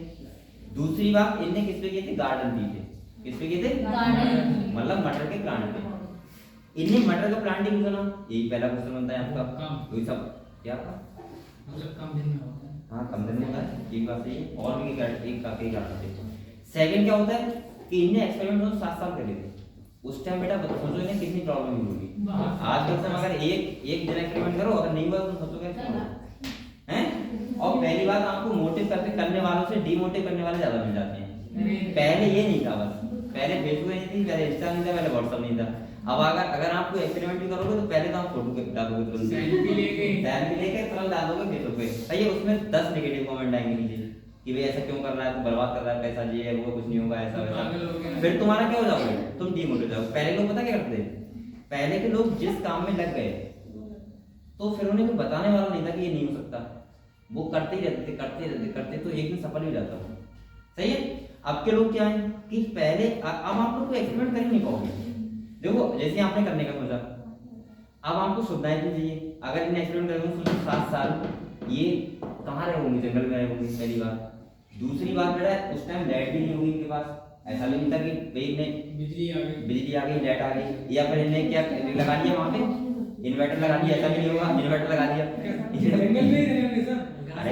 दूसरी बात इनने किस पे किए थे? गार्डन किए थे। किस पे किए थे? गार्डन, मतलब मटर के प्लांट पे। इनने मटर का प्लांटिंग करना, यही पहला क्वेश्चन बनता है आपका। वही सब क्या था? मतलब कम दिन में होता है। हाँ कम दिन में होता है, एक बात सही है। और भी एक का करते थे। सेकंड क्या होता है कि इनने एक्सपेरिमेंट 7 साल करे थे। उस टाइम बेटा सोचो इन्हें कितनी प्रॉब्लम होगी। आज कल तुम अगर एक दिन एक्सपेरिमेंट करो, अगर नहीं हुआ तो सोचो कैसे हैं। और पहली बात आपको मोटिव करने वालों से डीमोटिव करने वाले ज्यादा मिल जाते हैं। पहले ये नहीं था, बस पहले फेसबुक नहीं थी, पहले इंस्टा नहीं था, पहले व्हाट्सएप नहीं था। अब अगर आप कोई एक्सपेरिमेंट भी करोगे तो पहले तो आप फोटो के डालोगे, तुरंत सेल्फी लेके तुरंत डालोगे फेसबुक पे। सही है, उसमें 10 नेगेटिव कमेंट आएंगे नीचे कि भाई ऐसा क्यों कर रहा है, तू बर्बाद कर रहा है पैसा, ये है वो, कुछ नहीं होगा ऐसा वैसा। फिर तुम्हारा क्या हो जाओगे? तुम डीमोटिव हो जाओगे। पहले लोग पता क्या करते थे? पहले के लोग जिस काम में लग गए तो फिर उन्हें कोई बताने वाला नहीं था कि ये नहीं हो सकता, वो करते ही रहते तो एक दिन सफल भी हो जाता। सही है। अब के लोग क्या है कि पहले अब आप लोग को एक्सपेरिमेंट कर ही नहीं पाओगे। देखो जैसे आपने करने का सोचा, अब आपको सुविधाएं भी चाहिए। अगर इन एक्सपेरिमेंट करेंगे सोचो 7 साल ये कहाँ रहे होंगे? जंगल में रहे होंगे पहली बार। दूसरी बात बेटा उस टाइम लाइट भी नहीं होगी इनके पास। ऐसा नहीं था कि भाई इन्हें बिजली आ गई लाइट आ गई, या फिर इन्हें क्या लगा दिया वहाँ पे इन्वर्टर लगा दिया, ऐसा भी नहीं होगा। इन्वर्टर लगा दिया अरे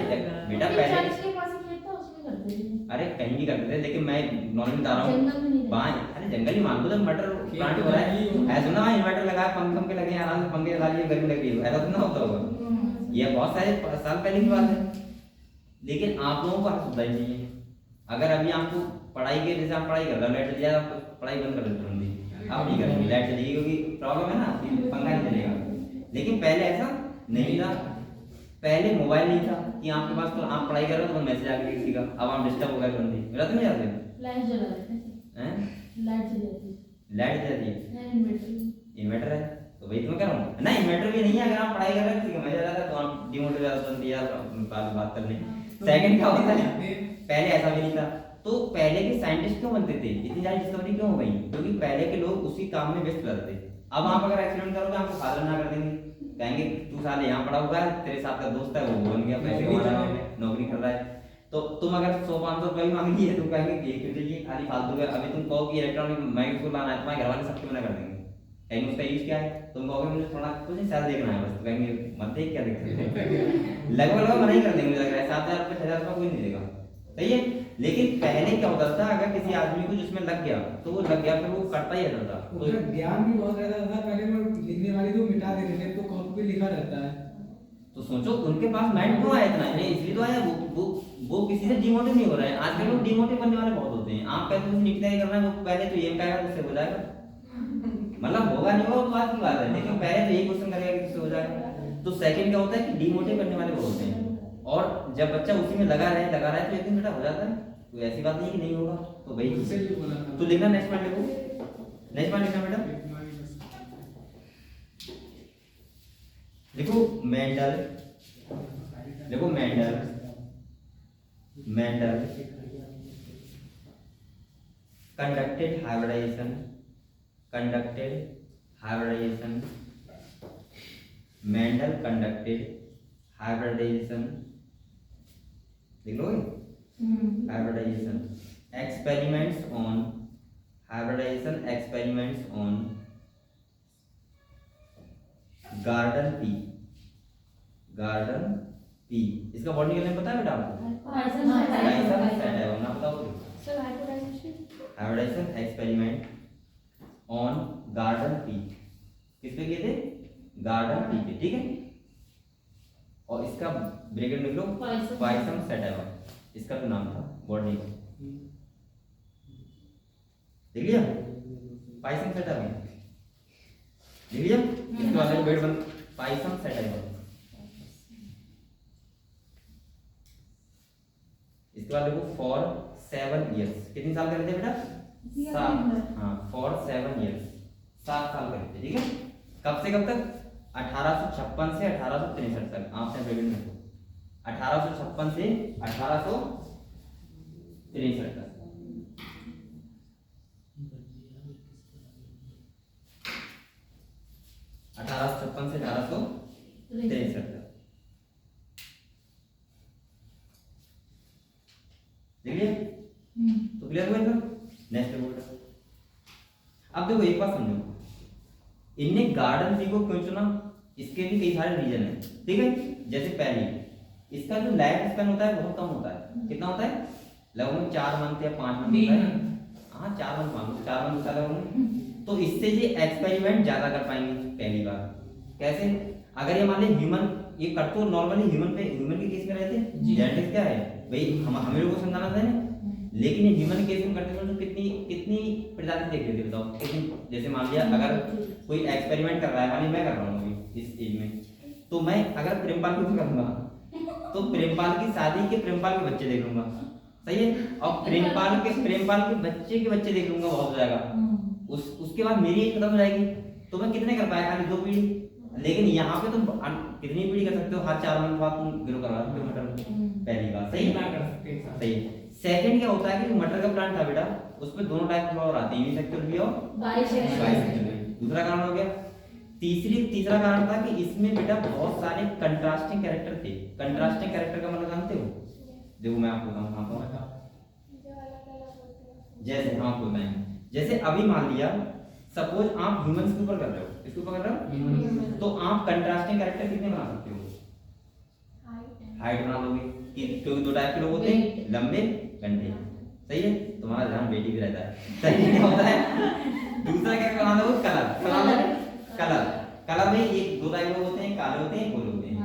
बेटा पहले अरे कहीं भी करते थे, लेकिन मैं नॉलेज बता रहा हूँ वहाँ। अरे जंगल ही मान दो, जब मटर प्लांट हो रहा है ऐसा ना, इन्वर्टर लगा पंखे लगे आराम से, पंखे चला लिए, गर्मी लग रही है, ऐसा तो ना होता होगा। ये बहुत सारे साल पहले की बात है। लेकिन आप लोगों को सुविधा ही चाहिए। अगर अभी आपको पढ़ाई के जैसे आप पढ़ाई कर रहे हो, लाइट चली जाए आप पढ़ाई बंद कर देते होंगे, आप नहीं करेंगे, लाइट चलेगी क्योंकि प्रॉब्लम है ना, पंखा नहीं चलेगा। लेकिन पहले ऐसा नहीं था। पहले मोबाइल नहीं था कि आपके पास, तो आप पढ़ाई कर रहे हो तो मैसेज आ गया किसी का, अब आप डिस्टर्ब हो गए तुरंत। मेरा तो नहीं जाते लाइट जला देते हैं, लाइट जल जाती है, लाइट जाती है, इन्वर्टर है तो वही तो मैं कह रहा हूँ ना। इन्वर्टर भी नहीं है, अगर आप पढ़ाई कर रहे हो ठीक है, मैसेज आता है तो आप डिमोटिव यार बात करने। सेकंड क्या होता है, पहले ऐसा भी नहीं था। तो पहले के साइंटिस्ट क्यों बनते थे, इतनी सारी डिस्कवरी क्यों हो गई? क्योंकि पहले के लोग उसी काम में व्यस्त रहते थे। अब आप अगर एक्सीडेंट करोगे आपको फादर ना कर देंगे, कहेंगे तू साले यहाँ पड़ा हुआ है, तेरे साथ का दोस्त है वो बन गया, पैसे कमा रहा है, नौकरी कर रहा है। तो तुम अगर 100-500 रुपये भी मांगी है, तुम कहेंगे ये क्यों चाहिए, खाली फालतू का। अभी तुम कहो कि इलेक्ट्रॉनिक माइक को लाना है, तुम्हारे घर वाले सबके मना कर देंगे, कहेंगे उसका यूज क्या है। तुम कहोगे मुझे थोड़ा कुछ नहीं सैल देखना है बस, तो कहेंगे मत देख, क्या दिक्कत है। लगभग मना ही कर देंगे, मुझे लग रहा है 7,000 रुपये 6,000 रुपये कोई नहीं देगा। सही है। लेकिन पहले क्या होता था, अगर किसी आदमी को जिसमें लग गया तो वो लग गया, फिर वो करता ही रहता था। तो ज्ञान भी बहुत रहता था। पहले में लिखने वाली तो मिटा देते थे, तो कॉपी पे लिखा रहता है। तो सोचो उनके पास माइंड क्यों आया इतना, इसलिए तो आया। वो किसी से डिमोटिव नहीं हो रहा है। आजकल लोग डिमोटिव करने वाले बहुत होते हैं। आप पहले कुछ निकटा ही करना है, वो पहले तो ये कहेगा तो उससे हो जाएगा, मतलब होगा नहीं होगा तो बात की बात है, लेकिन पहले तो यही क्वेश्चन करेगा कि किससे हो जाएगा। तो सेकंड क्या होता है कि डिमोटिव करने वाले बहुत होते हैं। और जब बच्चा उसी में लगा रहे तो एक दिन बेटा हो जाता है। कोई ऐसी बात नहीं कि नहीं होगा। तो भाई तो लिखना, नेक्स्ट पॉइंट लिखो, नेक्स्ट पॉइंट लिखना बेटा। देखो मेंडल, देखो Mendel conducted hybridization, Mendel conducted hybridization, देख लोगे hybridization experiments on garden pea। इसका बॉडी का नेम पता है बेटा आपको? ना बताओ। Hybridisation experiment on garden pea, किस पे किए थे? गार्डन पी पे, ठीक है। और इसका ब्रैकेट में लिख लो पाइसम सैटिवा, इसका तो नाम था बॉडी का, देख लिया पाइसम सैटिवा, देख लिया। इसके बाद वेट बन पाइसम सैटिवा। इसके बाद देखो फॉर 7 years, कितनी साल करे थे बेटा? 7। हाँ फॉर 7 years, 7 साल करे थे, ठीक है। कब से कब तक? 1856 से 1863 तक आपने ब्रैकेट में रखो, 1856 से 1863 तक। अठारह सौ छप्पन से 1863 तक देख लिया? तो क्लियर हुआ इधर? Next board. अब देखो एक बात समझो, इनने गार्डन सी को क्यों चुना? इसके भी कई सारे रीजन है, ठीक है। जैसे पहली, इसका जो लाइफ स्पैन होता है बहुत कम होता है। कितना होता है? लगभग 4 मंथ या 5 मंथ होता है। हाँ 4 मंथ मान लो, 4 मंथ होता है लगभग। तो इससे ये एक्सपेरिमेंट ज्यादा कर पाएंगे पहली बार। कैसे? अगर ये मान ली ह्यूमन, ये कर तो नॉर्मली ह्यूमन पे, ह्यूमन के केस में रहते हैं। जेनेटिक्स क्या है भाई, हमें लोगों को समझाना था ना, लेकिन ये ह्यूमन केस में करते हैं तो कितनी कितनी प्रजाति देख लेते बताओ कितनी। जैसे मान लिया अगर कोई एक्सपेरिमेंट कर रहा है, मान ली मैं कर रहा हूँ अभी इस एज में, तो मैं अगर प्रेमपाल को करूंगा तो प्रेमपाल की शादी के प्रेमपाल के बच्चे देख लूंगा, सही है। और प्रेमपाल के बच्चे के बच्चे देख लूंगा, बहुत हो जाएगा। उसके बाद मेरी एज खत्म हो जाएगी, तो मैं कितने कर पाया? खाली 2 पीढ़ी। लेकिन यहाँ पे तुम कितनी पीढ़ी कर सकते हो? हर 4 मंथ बाद तुम ग्रो करवा सकते हो मटर को। पहली बात सही ना कर सकते हैं। सही। सेकंड क्या होता है कि मटर का प्लांट था बेटा, उसमें दोनों टाइप के फ्लावर आते हैं, यूनिसेक्सुअल भी और बाइसेक्सुअल भी। दूसरा कारण हो गया। तीसरा कारण था कि इसमें बेटा बहुत सारे कंट्रास्टिंग कैरेक्टर थे। कंट्रास्टिंग कैरेक्टर का मतलब जानते हो? देखो मैं आपको बताऊं, जैसे हाँ आपको बताएं, जैसे अभी मान लिया सपोज आप ह्यूमंस के ऊपर कर रहे हो, इसके ऊपर कर रहे हो, तो आप कंट्रास्टिंग कैरेक्टर कितने बना सकते हो? हाइट बना लोगे, क्योंकि 2 टाइप के लोग होते हैं, लंबे गंडे, सही है। तुम्हारा ध्यान बेटी भी रहता है, सही क्या होता है। दूसरा क्या बना दो? कलर। कलर भाई एक 2 टाइप के लोग होते हैं, काले होते हैं, गोरे होते हैं।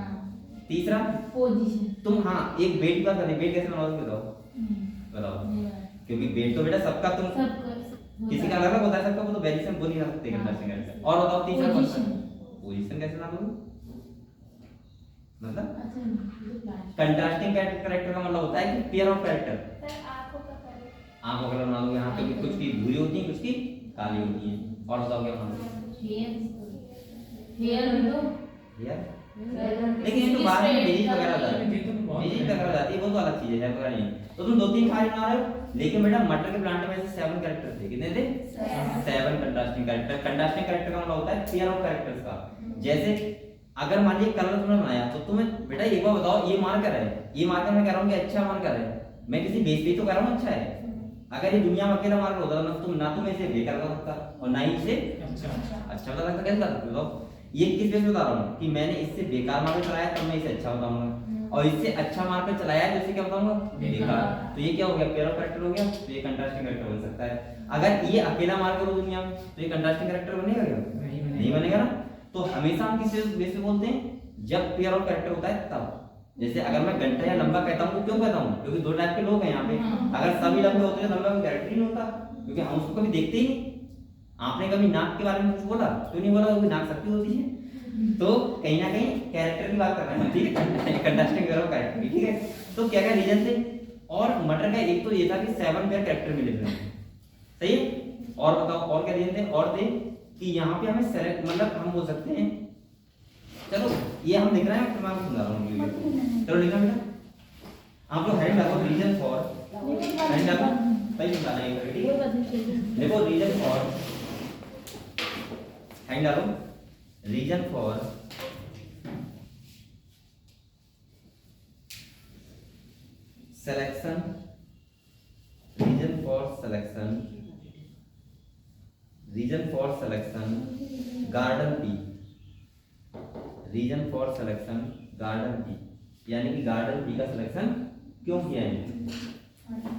तीसरा पोजीशन। तुम हाँ एक बेट की बात करें, बेट कैसे बनाओगे बताओ? क्योंकि बेट तो बेटा सबका, तुम किसी का अलग होता है सबका, वो तो वेरिएशन बोल ही ना सकते कंट्रास्टिंग कैरेक्टर। और बताओ तीसरा कौन सा? पोजीशन कैसे बनाओगे? मतलब कंट्रास्टिंग कैरेक्टर का मतलब होता है कि पेयर ऑफ कैरेक्टर। आंखों का बना लोगे, यहाँ क्योंकि कुछ की भूरी होती है, कुछ की काली होती है। और बताओ क्या बनाओगे? हेयर लेकिन ये तो बाद में डिजीज वगैरह जाती है, वो तो अलग चीज है, वगैरह नहीं। तो तुम 2-3 खाली बना रहे हो, लेकिन बेटा मटर के प्लांट में ऐसे 7 कैरेक्टर थे। कितने थे? 7 कंट्रास्टिंग कैरेक्टर। कंट्रास्टिंग कैरेक्टर का मतलब होता है पेयर ऑफ कैरेक्टर्स का। जैसे अगर मान लीजिए कलर तुमने बनाया, तो तुम्हें बेटा एक बार बताओ, ये मार्कर है, ये मार्कर मैं कह रहा हूँ कि अच्छा मार्कर है, मैं किसी बेस पे तो कह रहा हूँ अच्छा है। अगर ये दुनिया में अकेला मार्कर होता ना तुम इसे बेकार कर सकता और ना ही इसे अच्छा बता सकता। कैसे बता सकते हो? ये किस बेस पे बता रहा हूँ कि मैंने इससे बेकार मार्कर चलाया तब मैं इसे अच्छा बताऊंगा, और इससे अच्छा मार्कर चलाया तो इसे क्या बताऊंगा? बेकार। तो ये क्या हो गया? पेयर ऑफ कैरेक्टर हो गया, तो ये कंट्रास्टिंग कैरेक्टर बन सकता है। अगर ये अकेला मार्कर हो दुनिया में, तो ये कंट्रास्टिंग कैरेक्टर बनेगा क्या? नहीं बनेगा ना। तो हमेशा हम किस बेस पे बोलते हैं? जब पेयर ऑफ कैरेक्टर होता है तब। जैसे अगर मैं घंटा या लंबा कहता हूँ, तो क्यों कहता हूँ? क्योंकि 2 टाइप के लोग हैं यहाँ पे। अगर सभी लंबे होते हैं, लंबा कोई कैरेक्टर ही नहीं होता, क्योंकि हम उसको कभी देखते ही नहीं। आपने कभी नाक के बारे में कुछ बोला? क्यों नहीं बोला? क्योंकि नाक सबकी होती है। तो कहीं ना कहीं कैरेक्टर की बात कर रहे हैं, ठीक है, कंट्रास्टिंग करो कैरेक्टर की, ठीक है। तो क्या क्या रीजन थे? और मटर का एक तो ये था कि 7 पेयर कैरेक्टर मिले थे, सही है। और बताओ और क्या रीजन थे? और थे कि यहाँ पे हमें सेलेक्ट, मतलब हम बोल सकते हैं, चलो ये हम लिख रहे हैं, मैं आपको समझा रहा हूँ। चलो लिखना बेटा, आप लोग हेड डालो रीजन फॉर, हेड डालो सही बताना है, ठीक है। देखो रीजन फॉर, हेड डालो reason for selection, reason for selection, reason for selection garden pea, reason for selection garden pea, यानी कि गार्डन पी का सिलेक्शन क्यों किया है?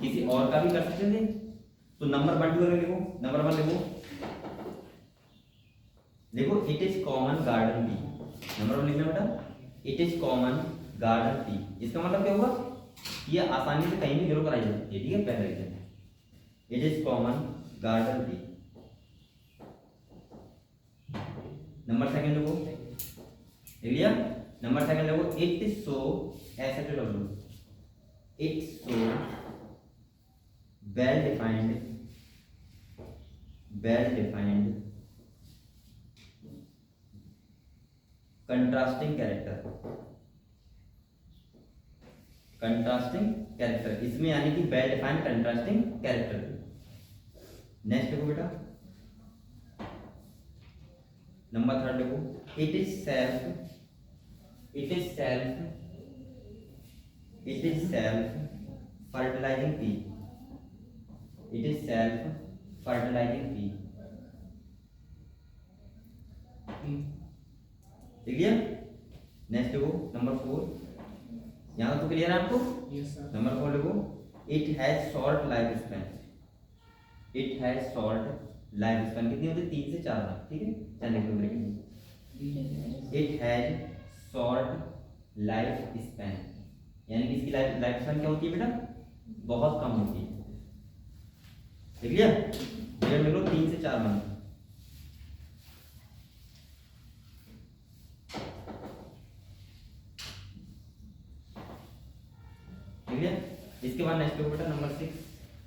किसी और का भी कर सकते थे। तो नंबर 1 2 लिखो, नंबर 1 लिखो, देखो it is common garden pea. Number 1 लिखना बेटा, it is common garden P. इसका मतलब क्या होगा? ये आसानी से कहीं भी ग्रो कराई जा सकती है, ठीक है। पहला reason it is common garden pea. Number 2 लिखो, लिख लिया? नंबर 2 लिखो, इट सो ऐसा क्यों लिखो, it so well defined contrasting character, contrasting character इसमें यानी कि well defined contrasting character. Next देखो बेटा नंबर 3 देखो, it is self fertilising P, it is self fertilising P, clear. Next देखो नंबर 4, यहाँ तो क्लियर है आपको। Yes sir. नंबर 4 देखो, it has short life span, it has short life span कितनी होती है 3 से 4 साल, ठीक है। चलिए लिख लो bracket, it has short life span यानी कि इसकी लाइफ स्पैन क्या होती है बेटा, बहुत कम होती है, ठीक है। ब्रैकेट लिख लो 3 से 4 मंथ। ठीक है। इसके बाद नेक्स्ट देखो बेटा नंबर 6,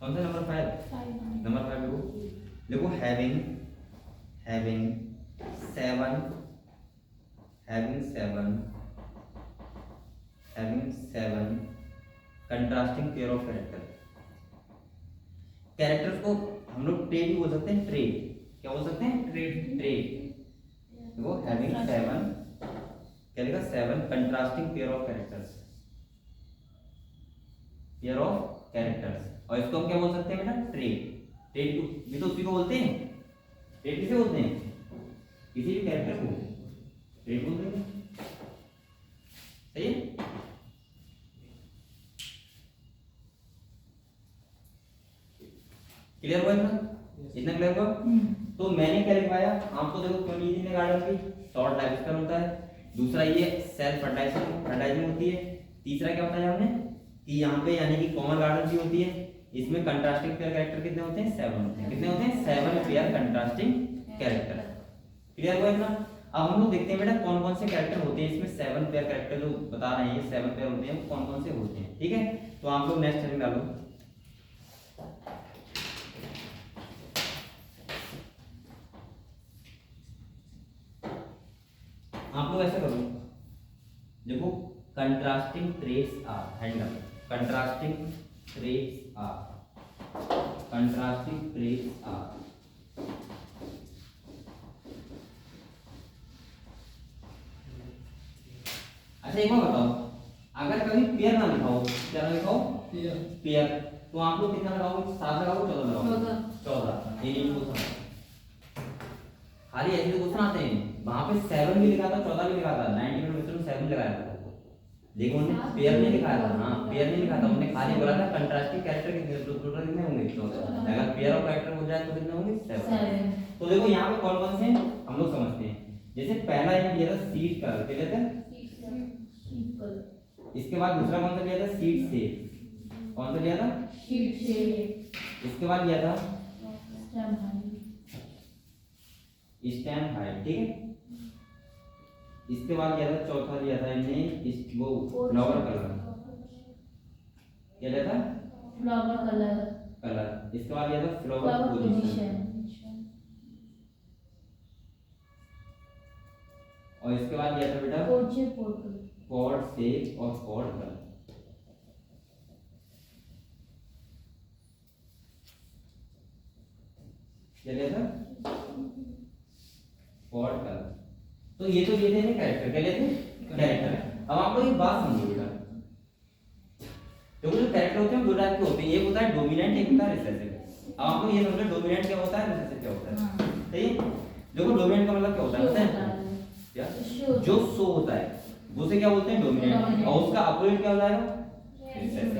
कौन सा नंबर 5, नंबर 5 देखो having seven contrasting pair of characters को हम लोग ट्रेड भी बोल सकते हैं, ट्रेड क्या बोल सकते हैं, ट्रेड देखो हैविंग 7 क्या लिखा 7 कंट्रास्टिंग पेयर ऑफ कैरेक्टर्स, और इसको हम क्या बोल सकते हैं बेटा, ट्रेड भी तो उसी को बोलते हैं, ट्रेड किसे बोलते हैं, किसी भी कैरेक्टर को ट्रेड बोलते हैं, सही है। क्लियर हुआ इतना क्लियर हुआ। तो मैंने क्या लिखवाया आपको, देखो क्यों लीजिए ने गार्डन की शॉर्ट लाइफ स्पैन होता है, दूसरा ये सेल्फ फर्टिलाइजिंग होती है, तीसरा क्या बताया हमने कि यहाँ पे यानी कि कॉमन गार्डन भी होती है, इसमें कंट्रास्टिंग पेयर कैरेक्टर कितने होते हैं 7 होते हैं, कितने होते हैं 7 पेयर कंट्रास्टिंग कैरेक्टर। क्लियर हुआ इतना। अब हम लोग देखते हैं बेटा कौन कौन से कैरेक्टर होते हैं इसमें, 7 पेयर कैरेक्टर जो बता रहे हैं ये 7 पेयर होते हैं, कौन कौन से होते हैं, ठीक है। तो आप लोग नेक्स्ट हेडिंग डालो, आप लोग ऐसा करो देखो, contrasting traits are handle, contrasting traits are अच्छा एक बार बताओ, अगर कभी पेयर ना लिखा हो, क्या ना लिखा हो पेयर, तो आप लोग कितना लगाओगे, 7 लगाओगे 14 लगाओगे, 14 ये नहीं पूछा, खाली ऐसे तो क्वेश्चन आते हैं, वहां पे 7 भी लिखा था 14 भी लिखा था, 90 में 7 लगाया था, देखो उन्होंने पेयर नहीं लिखा था, हाँ पेयर नहीं लिखा था, उन्होंने खाली बोला था कंट्रास्टिंग कैरेक्टर कितने टोटल कितने होंगे 14, अगर पेयर ऑफ कैरेक्टर हो जाए तो कितने होंगे 7। तो देखो यहाँ पे कौन कौन से हम लोग समझते हैं, जैसे पहला यहाँ दिया था सीड कलर, क्या दिया था, इसके बाद दूसरा कौन सा लिया था सीड शेप, कौन सा लिया था, इसके बाद लिया था स्टेम हाइट, ठीक है। इसके बाद लिया था चौथा लिया था इन्हें वो फ्लावर कलर, क्या लिया था कलर, इसके बाद लिया था फ्लावर पोजीशन, और इसके बाद लिया था बेटा पॉट शेप और पॉट कलर, क्या लिया था पॉट कलर। तो ये तो ये थे कैरेक्टर, क्या लेते हैं कैरेक्टर। अब आप लोग एक बात समझो बेटा, देखो जो कैरेक्टर होते हैं दो टाइप के होते हैं, एक होता है डोमिनेंट, एक होता है रिसेसिव। अब आप लोग ये समझो डोमिनेंट क्या होता है, रिसेसिव क्या होता है, सही है। देखो डोमिनेंट का मतलब क्या होता है पता है क्या, जो शो होता है वो से क्या बोलते हैं डोमिनेंट, और उसका अपोजिट क्या हो जाएगा रिसेसिव,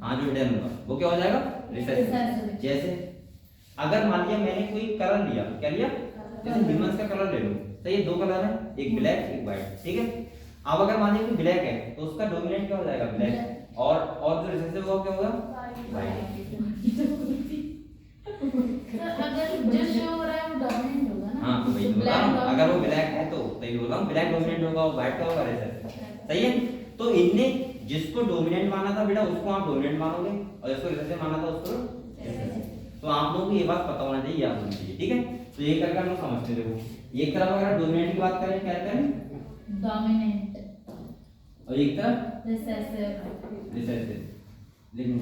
हाँ जो हिडन होगा वो क्या हो जाएगा रिसेसिव। जैसे अगर मान लिया मैंने कोई कलर लिया, क्या लिया, जैसे ह्यूमंस का कलर ले लो, तो ये दो कलर है, एक ब्लैक एक व्हाइट, ठीक है। अब अगर मान लीजिए ब्लैक है तो उसका डोमिनेंट क्या हो जाएगा ब्लैक, और जो रिसेसिव होगा क्या होगा व्हाइट। अगर जो शो हो रहा है वो डोमिनेंट होगा ना, हाँ तो वही तो बोला हूं, अगर वो ब्लैक है तो सही बोल रहा हूं, ब्लैक डोमिनेंट होगा और व्हाइट क्या होगा रिसेसिव, सही है। तो इनने जिसको डोमिनेंट माना था बेटा उसको आप डोमिनेंट मानोगे, और जिसको रिसेसिव माना था उसको रिसेसिव। तो आप लोगों को ये बात पता होना चाहिए, याद होनी चाहिए, ठीक है। तो ये करके हम लोग समझते देखो एक तरफ अगर डोमिनेंट की बात करें क्या करें, डोमिनेंट, और एक तरफ रिसेसिव। रिसेसिव। लेकिन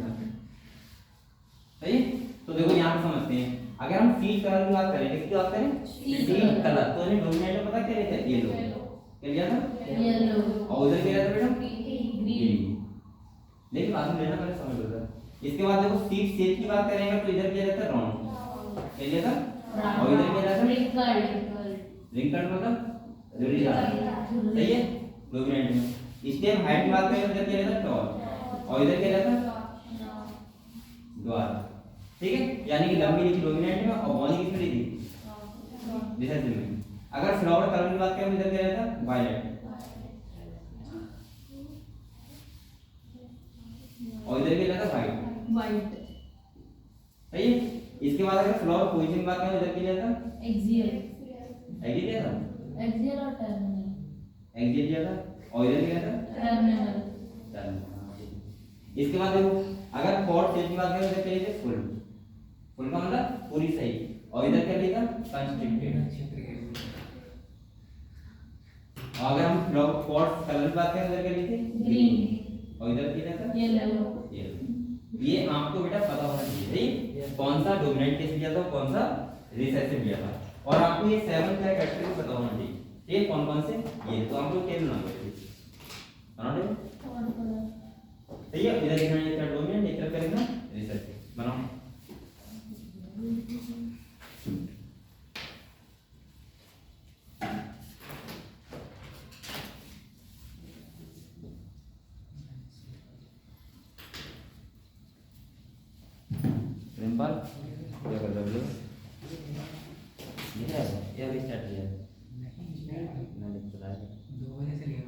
सही है? तो देखो यहाँ पे समझते हैं, अगर हम सीड कलर की बात करें, किसकी बात करें, Seed सीड कलर, तो इन्हें डोमिनेंट में पता क्या लिखा है, येलो, क्या लिया था, येलो, और उधर क्या लिया था बेटा, ग्रीन। लेकिन बाद में लेना पहले समझ लो सर। इसके बाद देखो सीड शेप की बात करेंगे तो इधर क्या रहता है, राउंड, क्या लिया था, और इधर क्या रहता है, रिंकल्ड, मतलब झुर्रीदार, सही है, डोमिनेंट में। स्टेम हाइट की बात करें तो इधर क्या रहता है, टॉल, और इधर क्या रहता है, द्वार, ठीक है। यानी कि लंबी लिखी डोमिनेंट में और बॉडी किसमें लिखी, रिसेसिव में। अगर फ्लावर कलर की बात करें तो इधर क्या रहता है, वायलेट, और इधर क्या रहता है, वाइट, सही है। इसके बाद अगर फ्लावर पोजीशन की बात करें तो इधर क्या रहता है, एक्सियल, एक्सियल था, एक्सियल और टर्मिनल, एक्सियल लिया था, और इधर क्या रहता है, टर्मिनल। इसके बाद देखो अगर कॉर्ड शेप की बात करें तो इधर क्या लिखा है, फुल, फुल का मतलब पूरी सही, और इधर क्या लिखा, कंस्ट्रिक्टेड। और अगर हम फ्लावर कॉर्ड कलर की बात करें तो इधर क्या लिखे, ग्रीन, और इधर क्या रहता है, येलो। ये आपको बेटा पता होना चाहिए, सही, कौन सा डोमिनेंट केस लिया था, कौन सा रिसेसिव लिया था, और आपको ये 7 क्या कैटेगरी पता होना चाहिए, ये कौन कौन से, ये तो आपको क्या बनाना है, बना दो, सही है। इधर लिखना है, एक डोमिनेंट, एक तरफ लिखना रिसेसिव, बनाओ। सिंपल, क्या कर रहे हो, ये अभी स्टार्ट किया है, मैं लिख रहा है 2 बजे से लिया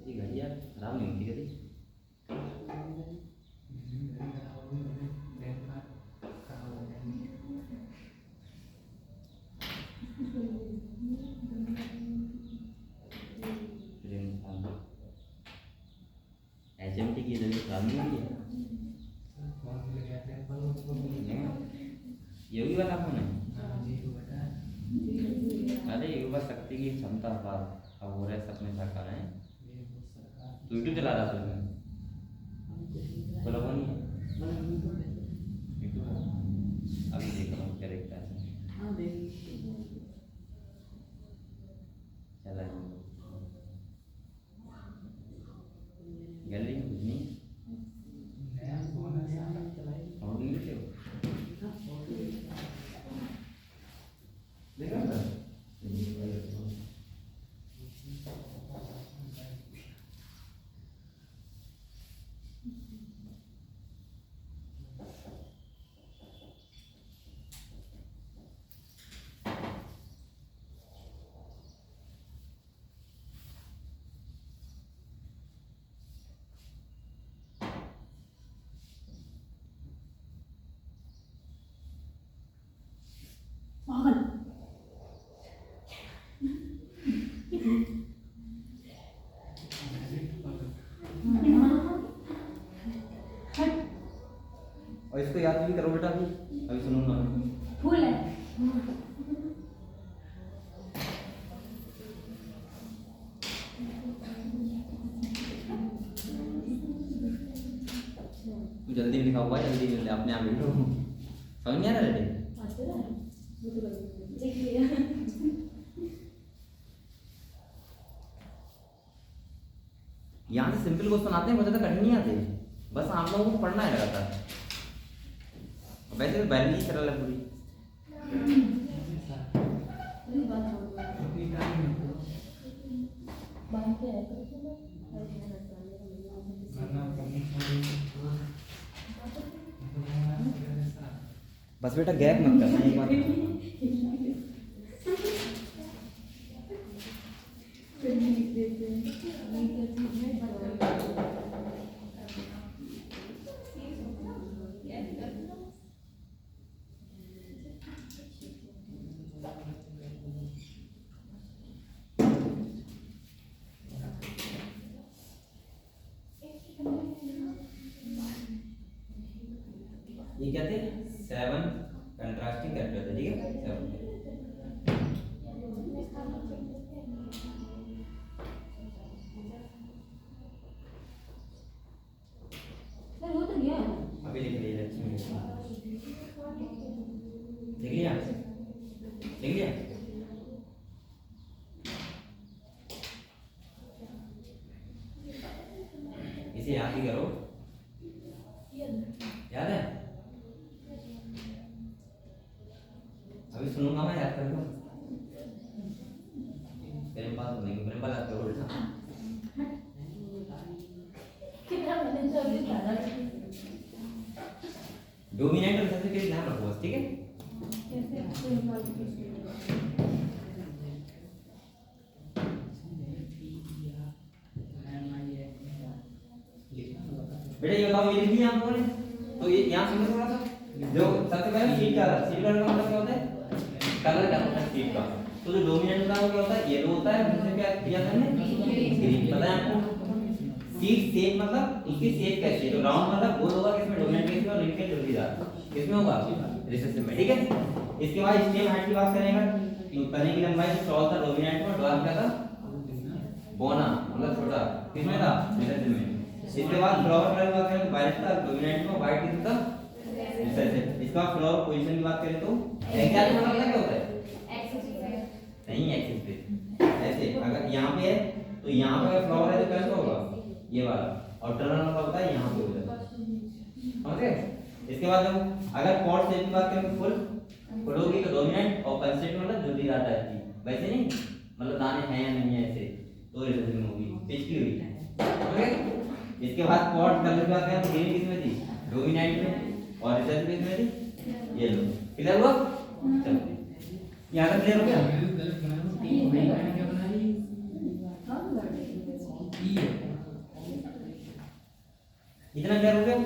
ये घड़ी यार खराब नहीं होती कभी, HMT की जगह खराब नहीं होती है, ये भी बात आपको नहीं, अरे युवा शक्ति की क्षमता का अब हो रहा है, सपने साकार है, तू यूट्यूब चला रहा था उसमें, बोला वो नहीं है यूट्यूब, अभी देख रहा हूँ क्या देखता है, चला गैलरी में कुछ नहीं, और इंग्लिश है देखा था, और इसको याद भी करो बेटा, अभी सुनूंगा मैं, फूल है। तू जल्दी लिखा हुआ है, जल्दी जल्दी अपने आप लिख लो, समझ नहीं आ रहा रेडी, यहाँ से सिंपल क्वेश्चन आते हैं, मुझे तो कठिन नहीं आते, बस आप लोगों को पढ़ना है लगातार, वैसे तो बैरली सरल है पूरी, बस बेटा गैप मत करना एक बार, ये क्या थे, 7 कंट्रास्टिंग कैरेक्टर है, ठीक है 7। सर वो तो गया है। अभी लिख लीजिए, लिख लिया, लिख लिया। इसे याद ही करो, याद है? अभी सुनूंगा मैं, याद कर लो। मेरे पास नहीं, मेरे पास आपको उल्टा कितना मैंने तो अभी ज्यादा डोमिनेंट और सबसे के ध्यान रखो बस, ठीक है? बेटा ये बताओ, ये लिख लिया हम लोगों ने, तो ये यहाँ समझो थोड़ा सा। जो सबसे पहले शीट कलर, शीट कलर का मतलब क्या होता है? कलर का मतलब शीट का। तो जो डोमिनेंट होता है वो क्या होता है? येलो होता है। दूसरे क्या किया था हमने? ग्रीन। पता है आपको? शीट शेप मतलब उसकी शेप कैसी है? तो राउंड मतलब गोल होगा, किसमें? डोमिनेंट केस में, और रिंग के जोड़ीदार किसमें होगा? रिसेसिव में, ठीक है? इसके बाद स्टेम हाइट की बात करेंगे। तो तने की लंबाई जो टॉल था डोमिनेंट में, ड्वार्फ क्या था? बोना, मतलब छोटा। किसमें था? रिसेसिव में। इसके बाद फ्लावर कलर की बात करें तो वायलेट था डोमिनेंट में, व्हाइट किसमें था? रिसेसिव। इसके बाद फ्लावर पोजीशन की बात करें तो एग्जैक्ट मतलब क्या होता है? नहीं, एक्सिस पे ऐसे अगर यहाँ पे है तो यहाँ पे अगर फ्लावर है तो कैसा होगा? ये वाला। और टर्नर मतलब होता है यहाँ पे हो जाता है, समझ गए? इसके बाद हम अगर पॉट शेप की बात करें तो फुल होगी तो डोमिनेंट, और कंसेंट मतलब जोड़ीदार टाइप की, वैसे नहीं मतलब दाने हैं या नहीं है ऐसे, तो रिसेसिव में होगी, पिछली हुई है, ओके? इसके बाद पॉट कलर की बात करें तो ग्रीन किसमें थी? डोमिनेंट में, और रिसेसिव किसमें थी? येलो। क्लियर हुआ? चलो यहाँ तक क्लियर हो गया? इतना क्लियर हो गया?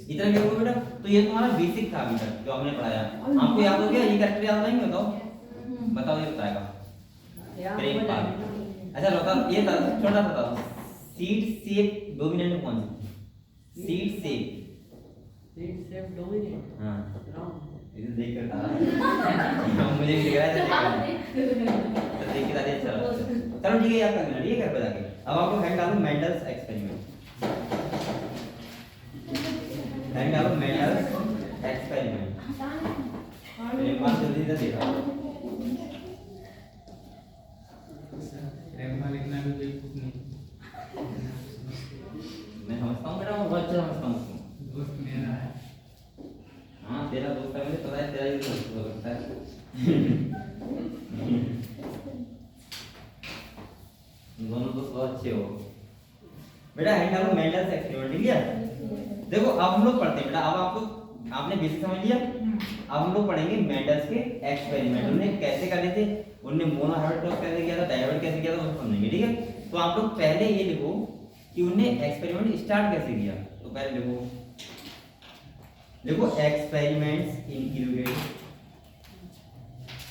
इतना क्लियर हो गया बेटा? तो ये तुम्हारा बेसिक था अभी तक जो हमने पढ़ाया। आपको याद हो गया? ये कैरेक्टर याद नहीं बताओ, बताओ ये बताएगा। प्रेम पाल। अच्छा बताओ, ये छोटा बताओ, सीड शेप डोमिनेंट कौन सी? Seed shape dominant. हाँ, राउंड। इसे देख कर था मुझे भी लग रहा है तो देख के दादी अच्छा लगा। चलो ठीक है, याद कर लेना, ठीक है? घर पे जाके अब आपको हैंड डालो मेंडल्स एक्सपेरिमेंट, हैंड डालो मेंडल्स एक्सपेरिमेंट। मेरे पास जल्दी से देखा रेगमा लिखना भी कोई कुछ नहीं। मैं समझता हूँ बेटा, मैं बहुत अच्छा समझता हूँ। दोस्त मेरा है। हाँ तेरा दोस्त है, मुझे पता है तेरा ही दोस्त हो सकता है। दोनों दोस्त बहुत अच्छे हो बेटा। हैंड डालो मेंडल्स एक्सपेरिमेंट, लिख लिया? देखो अब हम लोग पढ़ते हैं बेटा, अब आप लोग आपने बेसिक समझ लिया। अब हम लोग पढ़ेंगे मेंडल्स के एक्सपेरिमेंट, उन्होंने कैसे करे थे, उन्होंने मोनोहाइब्रिड कैसे किया था, डाइहाइब्रिड कैसे किया था, वो समझेंगे, ठीक है? तो आप लोग पहले ये लिखो कि उन्होंने एक्सपेरिमेंट स्टार्ट कैसे किया। तो पहले देखो एक्सपेरिमेंट्स इंक्लूडेड,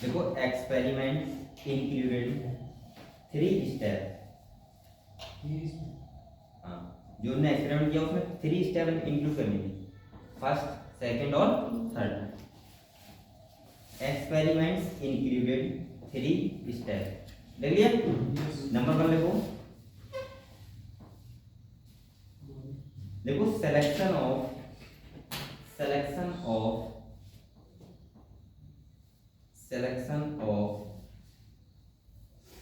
देखो एक्सपेरिमेंट्स इंक्लूडेड 3 स्टेप। हाँ, जो उन्होंने एक्सपेरिमेंट किया उसमें 3 स्टेप इंक्लूड करनी थी, फर्स्ट, सेकंड और थर्ड। एक्सपेरिमेंट्स इंक्लूडेड 3 स्टेप, देख लिया? नंबर 1 लिखो, देखो selection of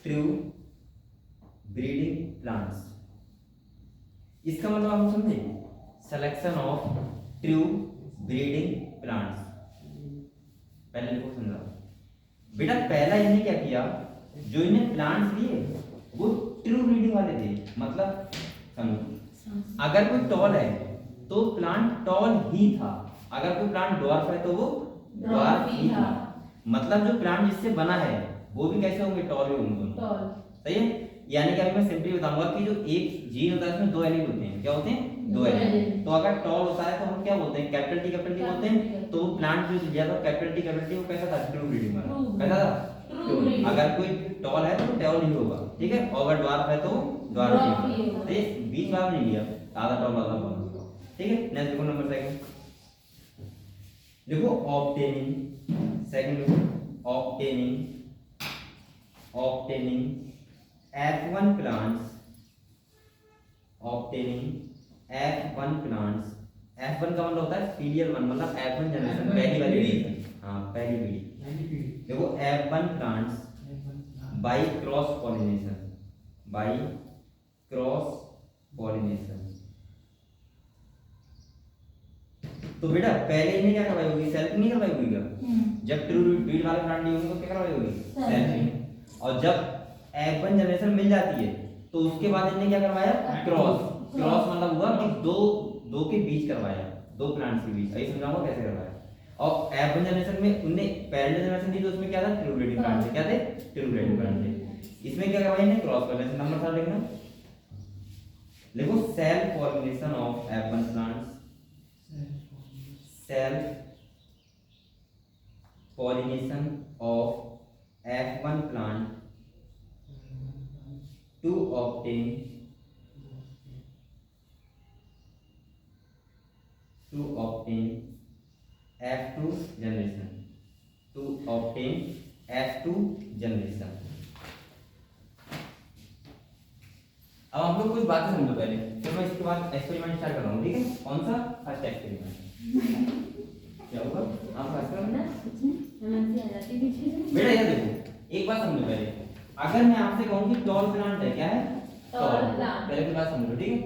true breeding plants. इसका मतलब हम समझे, selection of true breeding plants. पहले लिखो, समझा बेटा? पहला इन्हें क्या किया, जो इन्हें प्लांट्स लिए वो ट्रू ब्रीडिंग वाले थे, मतलब समझो अगर कोई टॉल है तो प्लांट टॉल ही था, अगर कोई प्लांट ड्वार्फ है तो वो ड्वार्फ ही था। मतलब जो प्लांट जिससे बना है वो भी कैसे होंगे? टॉल ही होंगे दोनों, सही है? यानी कि अभी मैं सिंपली बताऊंगा कि जो एक जीन होता है उसमें 2 एलील होते हैं। क्या होते हैं? 2 एलील। तो अगर टॉल होता है तो हम क्या बोलते हैं? कैपिटल टी बोलते हैं। तो प्लांट जो लिया था कैपिटल टी वो कैसा था? ट्रू ब्रीडिंग वाला, कैसा था? ट्रू। अगर कोई टॉल है तो टॉल ही होगा, ठीक है? और अगर ड्वार्फ है तो ड्वार्फ ही होगा। तो ये बीच वाला नहीं लिया, आधा टॉल आधा बॉल, ठीक है? नेक्स्ट देखो नंबर 2। देखो ऑब्टेनिंग, सेकंड देखो obtaining F1 plants, obtaining F1 plants, F1 का मतलब होता है फीलियल वन, मतलब F1 जनरेशन पहली वाली पीढ़ी, हाँ पहली पीढ़ी। देखो F1 plants by cross pollination. तो बेटा पहले इन्हें क्या करवाई होगी, सेल्फ नहीं करवाई होगी क्या? जब ट्रू ब्रीड वाले प्लांट लिए होंगे तो क्या करवाई होगी, सेल्फ। और जब F1 जनरेशन मिल जाती है तो उसके बाद इन्हें क्या करवाया, क्रॉस मतलब हुआ कि दो के बीच करवाया, दो प्लांट्स के बीच। अभी समझाऊंगा कैसे करवाया। और F1 जनरेशन में उनने पहले जनरेशन थी तो उसमें क्या था, ट्रू ब्रीडिंग प्लांट थे, क्या थे, ट्रू ब्रीडिंग प्लांट थे। इसमें क्या करवाया इन्हें, क्रॉस पॉलिनेशन। नंबर 7 लिखना, देखो self pollination of F1 plants, self pollination of F1 plant to obtain F2 generation, to obtain F2 generation। अब हम लोग कुछ बातें समझो पहले, फिर मैं इसके बाद एक्सपेरिमेंट स्टार्ट कर रहा हूँ, ठीक है? कौन सा, फर्स्ट एक्सपेरिमेंट क्या होगा, आप फर्स्ट करो ना बेटा। ये देखो एक बात समझो पहले, अगर मैं आपसे कहूँ कि टॉल प्लांट है, क्या है, टॉल प्लांट, पहले की बात समझो, ठीक है?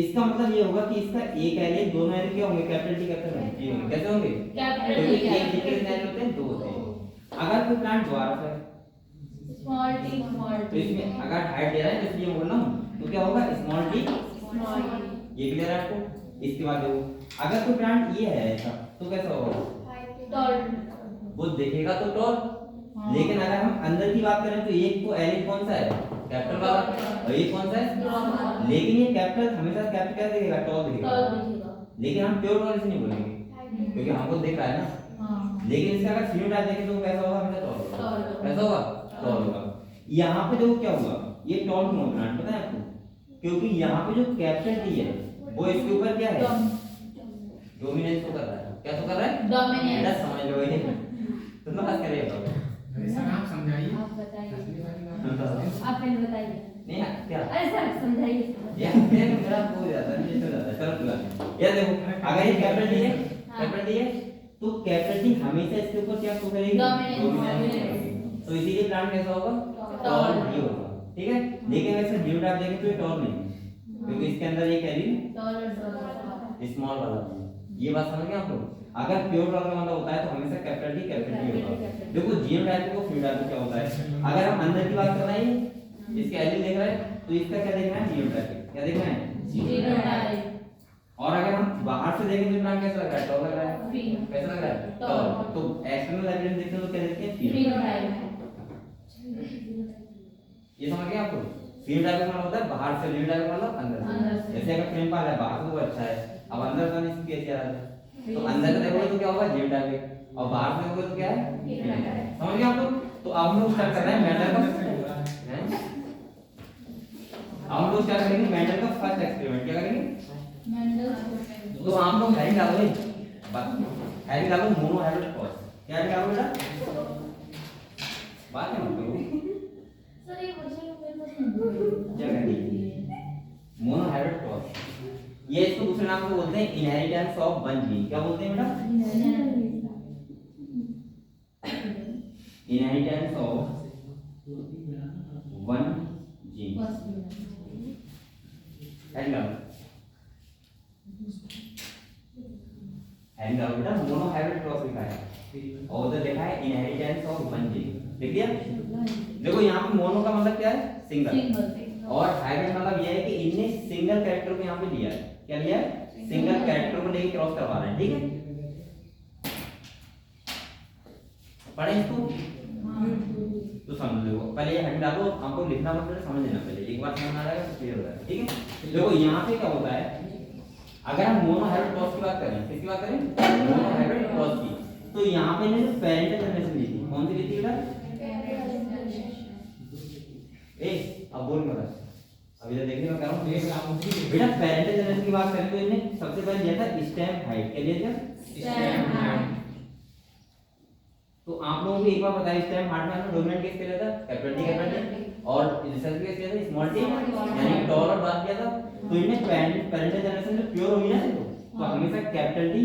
इसका मतलब ये होगा कि इसका एक एलियन, दोनों एलियन क्या होंगे, कैपिटल टी कैपिटल टी होंगे। कैसे होंगे, क्योंकि एक लिटिल एलियन होते हैं, दो होते हैं। अगर कोई प्लांट द्वारा है स्मॉल टी तो इसमें अगर हाइट दे रहा है तो इसलिए बोल रहा हूं, तो क्या होगा, स्मॉल टी, ये क्लियर है आपको? इसके बाद देखो अगर कोई प्लांट ये है ऐसा तो कैसा होगा, टॉल, वो देखेगा तो टॉल। लेकिन अगर हम अंदर की बात करें तो एक को एलियन कौन सा है, कैपिटल वाला, और ये कौन सा है, लेकिन ये कैपिटल हमेशा कैपिटल क्या देखेगा, टॉल देखेगा। लेकिन हम प्योर टॉल नहीं बोलेंगे क्योंकि हमको देख रहा है ना। लेकिन इसका अगर फिनोटाइप देखें तो कैसा होगा, हमेशा टॉल, कैसा होगा, टॉल होगा। यहाँ पे देखो क्या हुआ, ये टॉल क्यों प्लांट पता है आपको, क्योंकि यहाँ पे जो कैपिटल टी है वो इसके ऊपर क्या है, डोमिनेंस को कर रहा है। क्या तो कर रहा है, डोमिनेंस। बेटा समझ लो ये तो बात करेगा सर आप समझाइए, आप बताइए, आप पहले बताइए। नहीं क्या, अरे सर समझाइए। ये मेरा हो जाता है, चल जाता है, चलो पूरा। ये देखो अगर ये कैपिटल टी है, कैपिटल टी है तो कैपिटल टी हमेशा इसके ऊपर क्या शो करेगी, डोमिनेंस। तो इसीलिए प्लांट कैसा होगा, टॉल टी होगा, ठीक है? लेकिन वैसे जीनोटाइप देखें तो ये टॉल नहीं, क्योंकि इसके अंदर एक एलियन स्मॉल वाला। ये बात समझ गए आप लोग? अगर प्योर टॉल का मतलब होता है तो हमेशा कैपिटल टी होगा। देखो जीनोटाइप को फिनोटाइप क्या होता है, अगर हम अंदर की बात कर रहे हैं, इसके एलियन देख रहे हैं तो इसका क्या देखना है, जीनोटाइप। क्या देखना है, जीनोटाइप। और अगर हम बाहर से देखें तो प्लांट कैसा लग रहा है, टॉल लग रहा है, कैसा लग रहा है, टॉल। तो एक्सटर्नल एविडेंस देखते हैं तो क्या देखते हैं, फिनोटाइप। ये समझ गए आपको? फिनोटाइप का मतलब होता है बाहर से, जीनोटाइप का मतलब अंदर से। जैसे अगर फ्रेम पाला है बाहर से तो अच्छा है, अब अंदर का नहीं केस क्या है, तो अंदर का देखोगे तो क्या होगा, जीनोटाइप, और बाहर से देखोगे तो क्या है, फिनोटाइप। समझ गए आप लोग? तो अब हम लोग स्टार्ट कर रहे हैं मैटर का, हम लोग स्टार्ट करेंगे मैटर का फर्स्ट एक्सपेरिमेंट। क्या करेंगे, तो आप लोग हेडिंग डालोगे, हेडिंग डालो मोनोहाइब्रिड क्रॉस। क्या हेडिंग डालो बेटा, बात है मतलब सर ये क्वेश्चन मेरे पास नहीं क्या करेंगे, मोनोहाइब्रिड क्रॉस। ये इसको दूसरे नाम से बोलते हैं इनहेरिटेंस ऑफ वन जीन। क्या बोलते हैं बेटा, inheritance of one gene. Heading डालो, हेडिंग डालो बेटा, मोनोहाइब्रिड क्रॉस लिखा है और उधर लिखा है इनहेरिटेंस ऑफ वन जीन। लिख दिया? देखो यहाँ पे मोनो का मतलब क्या है, सिंगल, और हाइब्रिड मतलब यह है कि इनने सिंगल कैरेक्टर को यहाँ पे लिया है। क्या लिया है, सिंगल कैरेक्टर को लेके क्रॉस करवा रहे हैं, ठीक है? पढ़े इसको तो समझ लो। पहले ये हेडिंग डालो, आपको लिखना मतलब समझ लेना, पहले एक बार समझ आ जाएगा तो क्लियर हो जाएगा, ठीक है? देखो यहाँ पे क्या होता है, अगर हम मोनोहाइब्रिड क्रॉस की बात करें, किसकी बात करें, मोनोहाइब्रिड क्रॉस की, तो यहाँ पे मैंने पेरेंटल जनरेशन ली थी। कौन सी ली थी बेटा, अब बोल मत, अभी तो देखने में कर रहा हूँ बेटा। पेरेंटल जनरेशन की बात करें तो इन्हें सबसे पहले लिया था स्टेम हाइट। क्या लिया था, स्टेम हाइट। तो आप लोगों को एक बार बताया इस टाइम हार्ट में डोमिनेंट किस पे रहता है कैपिटल टी और रिसेसिव किस पे रहता है स्मॉल टी, यानी टॉल और डार्क क्या था। तो इनमें पेरेंटल जनरेशन में प्योर होगी ना, तो हमेशा कैपिटल टी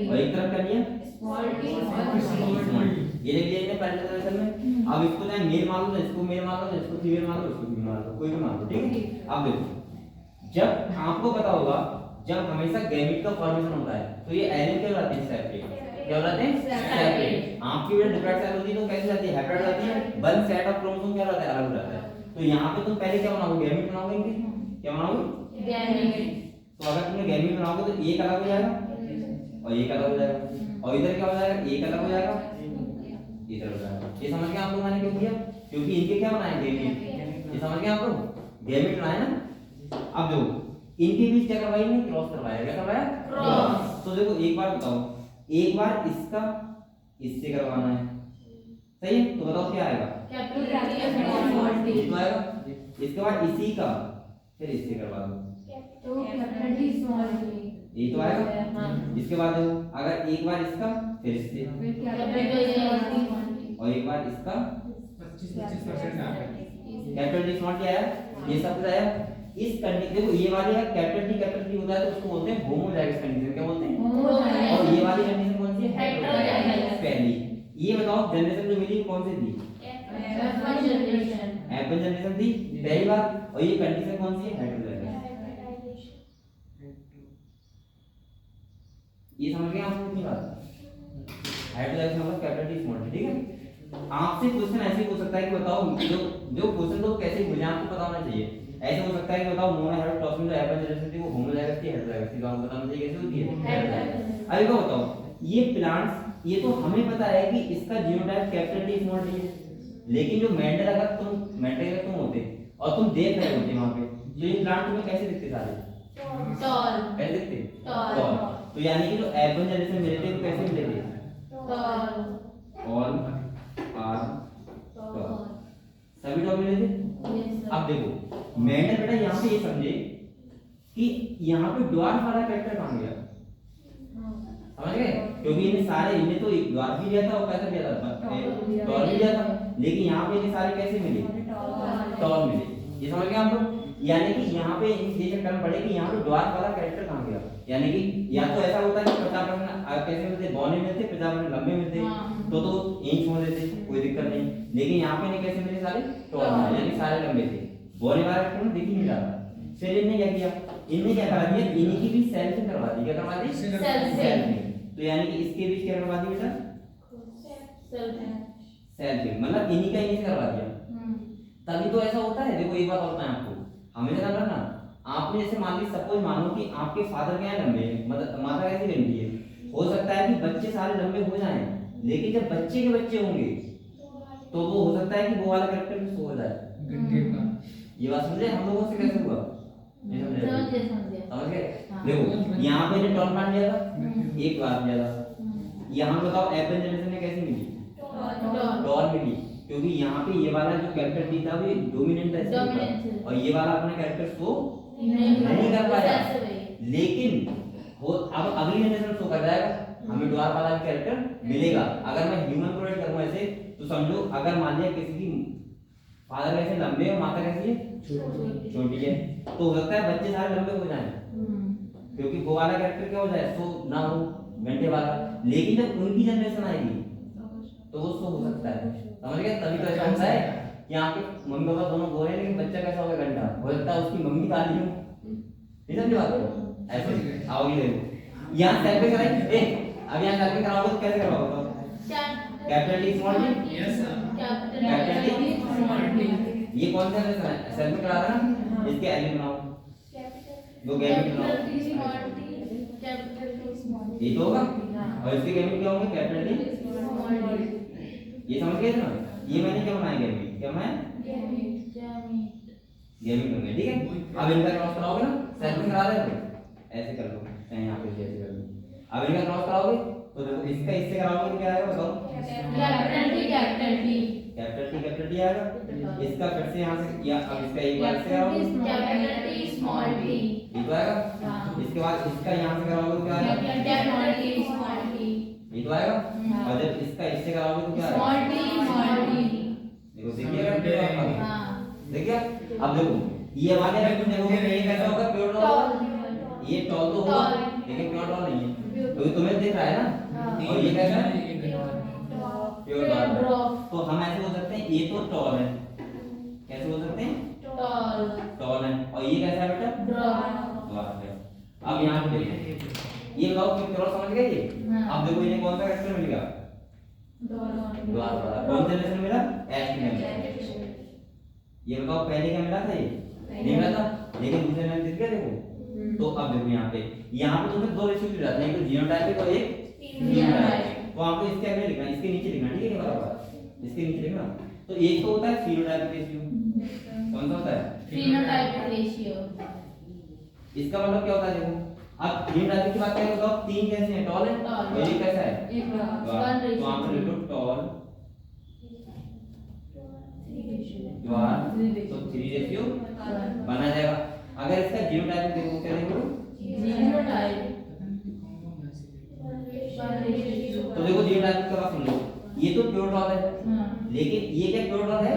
और एक तरफ कर लिया स्मॉल टी ये लिख लिया पेरेंटल जनरेशन में। अब इसको चाहे मेल मान लो, इसको मेल मान लो, इसको फीमेल मान लो, इसको फीमेल मान लो, कोई भी मान लो, ठीक है। अब देखो जब आपको पता होगा जब हमेशा गैमेट का फॉर्मेशन होता है तो ये एलिमेंट क्या होते हैं सेपरेट, क्या होते हैं सेपरेट। आपकी बेटा डिफरेंट सेल होती है तो कैसे जाती है हैप्लॉइड होती है, वन सेट ऑफ क्रोमोसोम क्या रहता है अलग रहता है। तो यहाँ पे तुम पहले क्या बनाओगे गैमेट बनाओगे, क्या बनाओगे गैमेट। तो अगर तुमने गैमेट बनाओगे तो एक अलग हो जाएगा और एक अलग हो जाएगा और इधर क्या हो जाएगा एक अलग हो जाएगा इधर हो जाएगा। ये समझ गए आप लोग मैंने क्यों किया, क्योंकि इनके क्या बनाए गैमेट, ये समझ गए आप लोग गैमेट बनाए ना। अब देखो इनके बीच क्या करवाया नहीं क्रॉस करवाया, क्या करवाया क्रॉस। तो देखो एक बार बताओ, एक बार इसका इससे करवाना है सही है, तो बताओ क्या आएगा कैपिटल टी तो आएगा। इसके बाद इसी का फिर इससे करवा दो तो कैपिटल टी स्मॉल टी ये तो आएगा। इसके बाद देखो अगर एक बार इसका फिर इससे फिर कैपिटल टी और एक बार इसका 25% आ गया। कैपिटल टी स्मॉल टी आया, ये सब कुछ आया। इस कंडीशन देखो ये वाली है कैपिटल टी होता है तो उसको बोलते हैं होमोजाइगस कंडीशन, क्या बोलते हैं। और ये वाली कंडीशन कौन सी है हेटेरोजाइगस। पहली। ये बताओ जनरेशन जो मिली कौन सी थी F1 जनरेशन F1 जनरेशन थी पहली बार। और ये कंडीशन कौन सी है हेटेरोजाइगस। ये समझ गए आप लोग की बात, हेटेरोजाइगस मतलब कैपिटल टी स्मॉल टी, ठीक है। आपसे क्वेश्चन ऐसे पूछ सकता है कि बताओ जो क्वेश्चन तो कैसे भूल जाए आपको पता होना चाहिए। ऐसे हो सकता है कि बताओ मोनोहेटेरोटॉक्सिन जो F1 जनरेशन थी वो होमोजाइगस थी हेटेरोजाइगस थी, तो आपको बताना चाहिए कैसे होती है। अभी को बताओ ये प्लांट्स ये तो हमें पता है कि इसका genotype capital T small T है, लेकिन जो मेंडल अगर तुम होते और तुम देख रहे होते वहां पे तो ये प्लांट तुम्हें कैसे दिखते सारे टॉल कैसे दिखते टॉल। तो यानी कि जो F1 जनरेशन मिले थे वो कैसे मिले थे टॉल ऑल आर टॉल सभी टॉल मिले थे। अब देखो मेंडल बेटा यहाँ पे ये समझे कि यहाँ पे ड्वार्फ वाला कैरेक्टर कहाँ गया, समझ गए। क्योंकि इन्हें सारे इन्हें तो एक ड्वार्फ भी दिया था और कैसा दिया था टॉल भी दिया था, लेकिन यहाँ पे इन्हें सारे कैसे मिले टॉल मिले। ये समझ गए आप लोग। यानी कि यहाँ पे ये टर्म पड़े कि यहाँ पे ड्वार्फ वाला कैरेक्टर कहाँ गया। यानी कि या तो ऐसा होता है कि 50% कैसे मिलते बौने मिलते 50% लंबे मिलते तो इंच हो देते कोई दिक्कत नहीं, लेकिन यहाँ पे नहीं कैसे मिले सारे टॉल मिले, यानी सारे लंबे थे। बौने वाला कैरेक्टर दिख ही नहीं रहा। फिर इन्हें क्या किया, इन्हें क्या करा दिया, इन्हीं की भी सेल से करवा दी, क्या करवा दी सेल से। तो यानी कि इसके बीच क्या करवा दी बेटा सेल से, मतलब इन्हीं का इन्हीं से करवा दिया। तभी तो ऐसा होता है। देखो एक बात होता है आपको हमेशा ध्यान रखना, आपने जैसे मान ली सपोज मानो कि आपके फादर क्या है लंबे हैं, मतलब माता कैसी लंबी है, हो सकता है कि बच्चे सारे लंबे हो जाएं, लेकिन जब बच्चे के बच्चे होंगे तो वो हो सकता है कि वो वाला कैरेक्टर भी सो हो जाए। गड्ढे का ये बात समझे हम लोगों से कैसे हुआ, ये समझे समझ गए। देखो यहाँ पे ने टॉल प्लांट लिया था एक बार लिया था, यहाँ बताओ F1 जनरेशन में कैसे मिली टॉल मिली, क्योंकि यहाँ पे ये वाला जो कैरेक्टर टी था वो डोमिनेंट था इसके ऊपर, और ये वाला अपना कैरेक्टर शो नहीं कर पाया। लेकिन वो अब अगली जनरेशन शो कर जाएगा, हमें ड्वार्फ वाला कैरेक्टर मिलेगा। अगर मैं ह्यूमन प्रोडक्ट करूँ ऐसे तो समझो अगर मान लिया किसी की फादर कैसे लंबे और माता कैसी है छोटी है, तो हो सकता है बच्चे सारे लंबे हो जाएं, क्योंकि वो वाला कैरेक्टर क्या हो जाए सो ना हो घंटे वाला। लेकिन जब उनकी जनरेशन आएगी तो वो सो हो सकता है, समझ गए। तभी तो ऐसा होता है कि यहाँ पे मम्मी पापा दोनों गोरे लेकिन बच्चा कैसा होगा घंटा, हो सकता है उसकी मम्मी काली हो, नहीं समझे बात को। ऐसे आओगे देखो यहाँ सेल पे कराएंगे, अब यहाँ सेल पे कराओगे तो कैसे करवाओगे capital T small T yes capital T small T. ये कौन सा सेल में करा था ना, इसके एलिमेंट बनाओ दो गैमेट बनाओ, ये तो होगा। और इसके गैमेट क्या होंगे कैपिटल टी, ये समझ गए ना। ये मैंने क्या बनाया गैमेट, क्या बनाया गैमेट होंगे, ठीक है। अब इनका क्रॉस कराओगे ना सेल में करा रहे हो ऐसे कर लो, यहाँ पे ऐसे कर लो। अब इनका क्रॉस कराओगे तो देखो इसका इससे कराओगे तो क्या आएगा बताओ कैपिटल टी आएगा। इसका फिर से यहाँ से या अब इसका एक बार से कराओगे ये तो आएगा। इसके बाद इसका यहाँ से कराओगे तो क्या आएगा ये तो आएगा। और जब इसका इससे कराओगे तो क्या आएगा? Small t, small t. देखो देखिएगा हाँ. देखिए अब देखो ये हमारे देखोगे ये कैसा होगा प्योर टॉल होगा। ये टॉल तो होगा लेकिन प्योर टॉल नहीं है क्योंकि तुम्हें दिख रहा है ना। और ये कैसा है प्योर टॉल। तो हम ऐसे बोल सकते हैं ये तो टॉल है। कैसे बोल सकते हैं? Tall. टॉल है। और ये कैसा है बेटा? Drop. द्वार है। अब यहाँ पे देखो ये बताओ कि प्योर समझ गए ये। अब देखो इन्हें कौन सा कैरेक्टर मिल गया? द्वार वाला। कौन सा लेसन मिला? एच में। ये बताओ पहले क्या मिला था? ये नहीं मिला था लेकिन दूसरे में दिख गया देखो। तो अब देखो यहाँ पे तुम्हें दो रेशियो मिल जाते हैं, एक तो जीनोटाइपिक और एक फिनोटाइपिक। तो आपको इसके आगे लिखना है, इसके नीचे लिखना, ठीक है बराबर इसके नीचे लिखना। तो एक तो होता है फिनोटाइपिक रेशियो। कौन सा होता है? Phenotypic ratio. इसका मतलब क्या होता है देखो अब फिनोटाइपिक की बात करें तो तीन कैसे हैं? टॉल है Tall. और ये कैसा है? एक द्वार। one तो ratio. आप लिख लो टॉल द्वार तो 3 रेशियो बना जाएगा। अगर इसका जीनोटाइपिक देखो क्या देखो Genotype. तो देखो जीनोटाइपिक का बात सुन लो ये तो प्योर टॉल है लेकिन ये क्या प्योर टॉल है?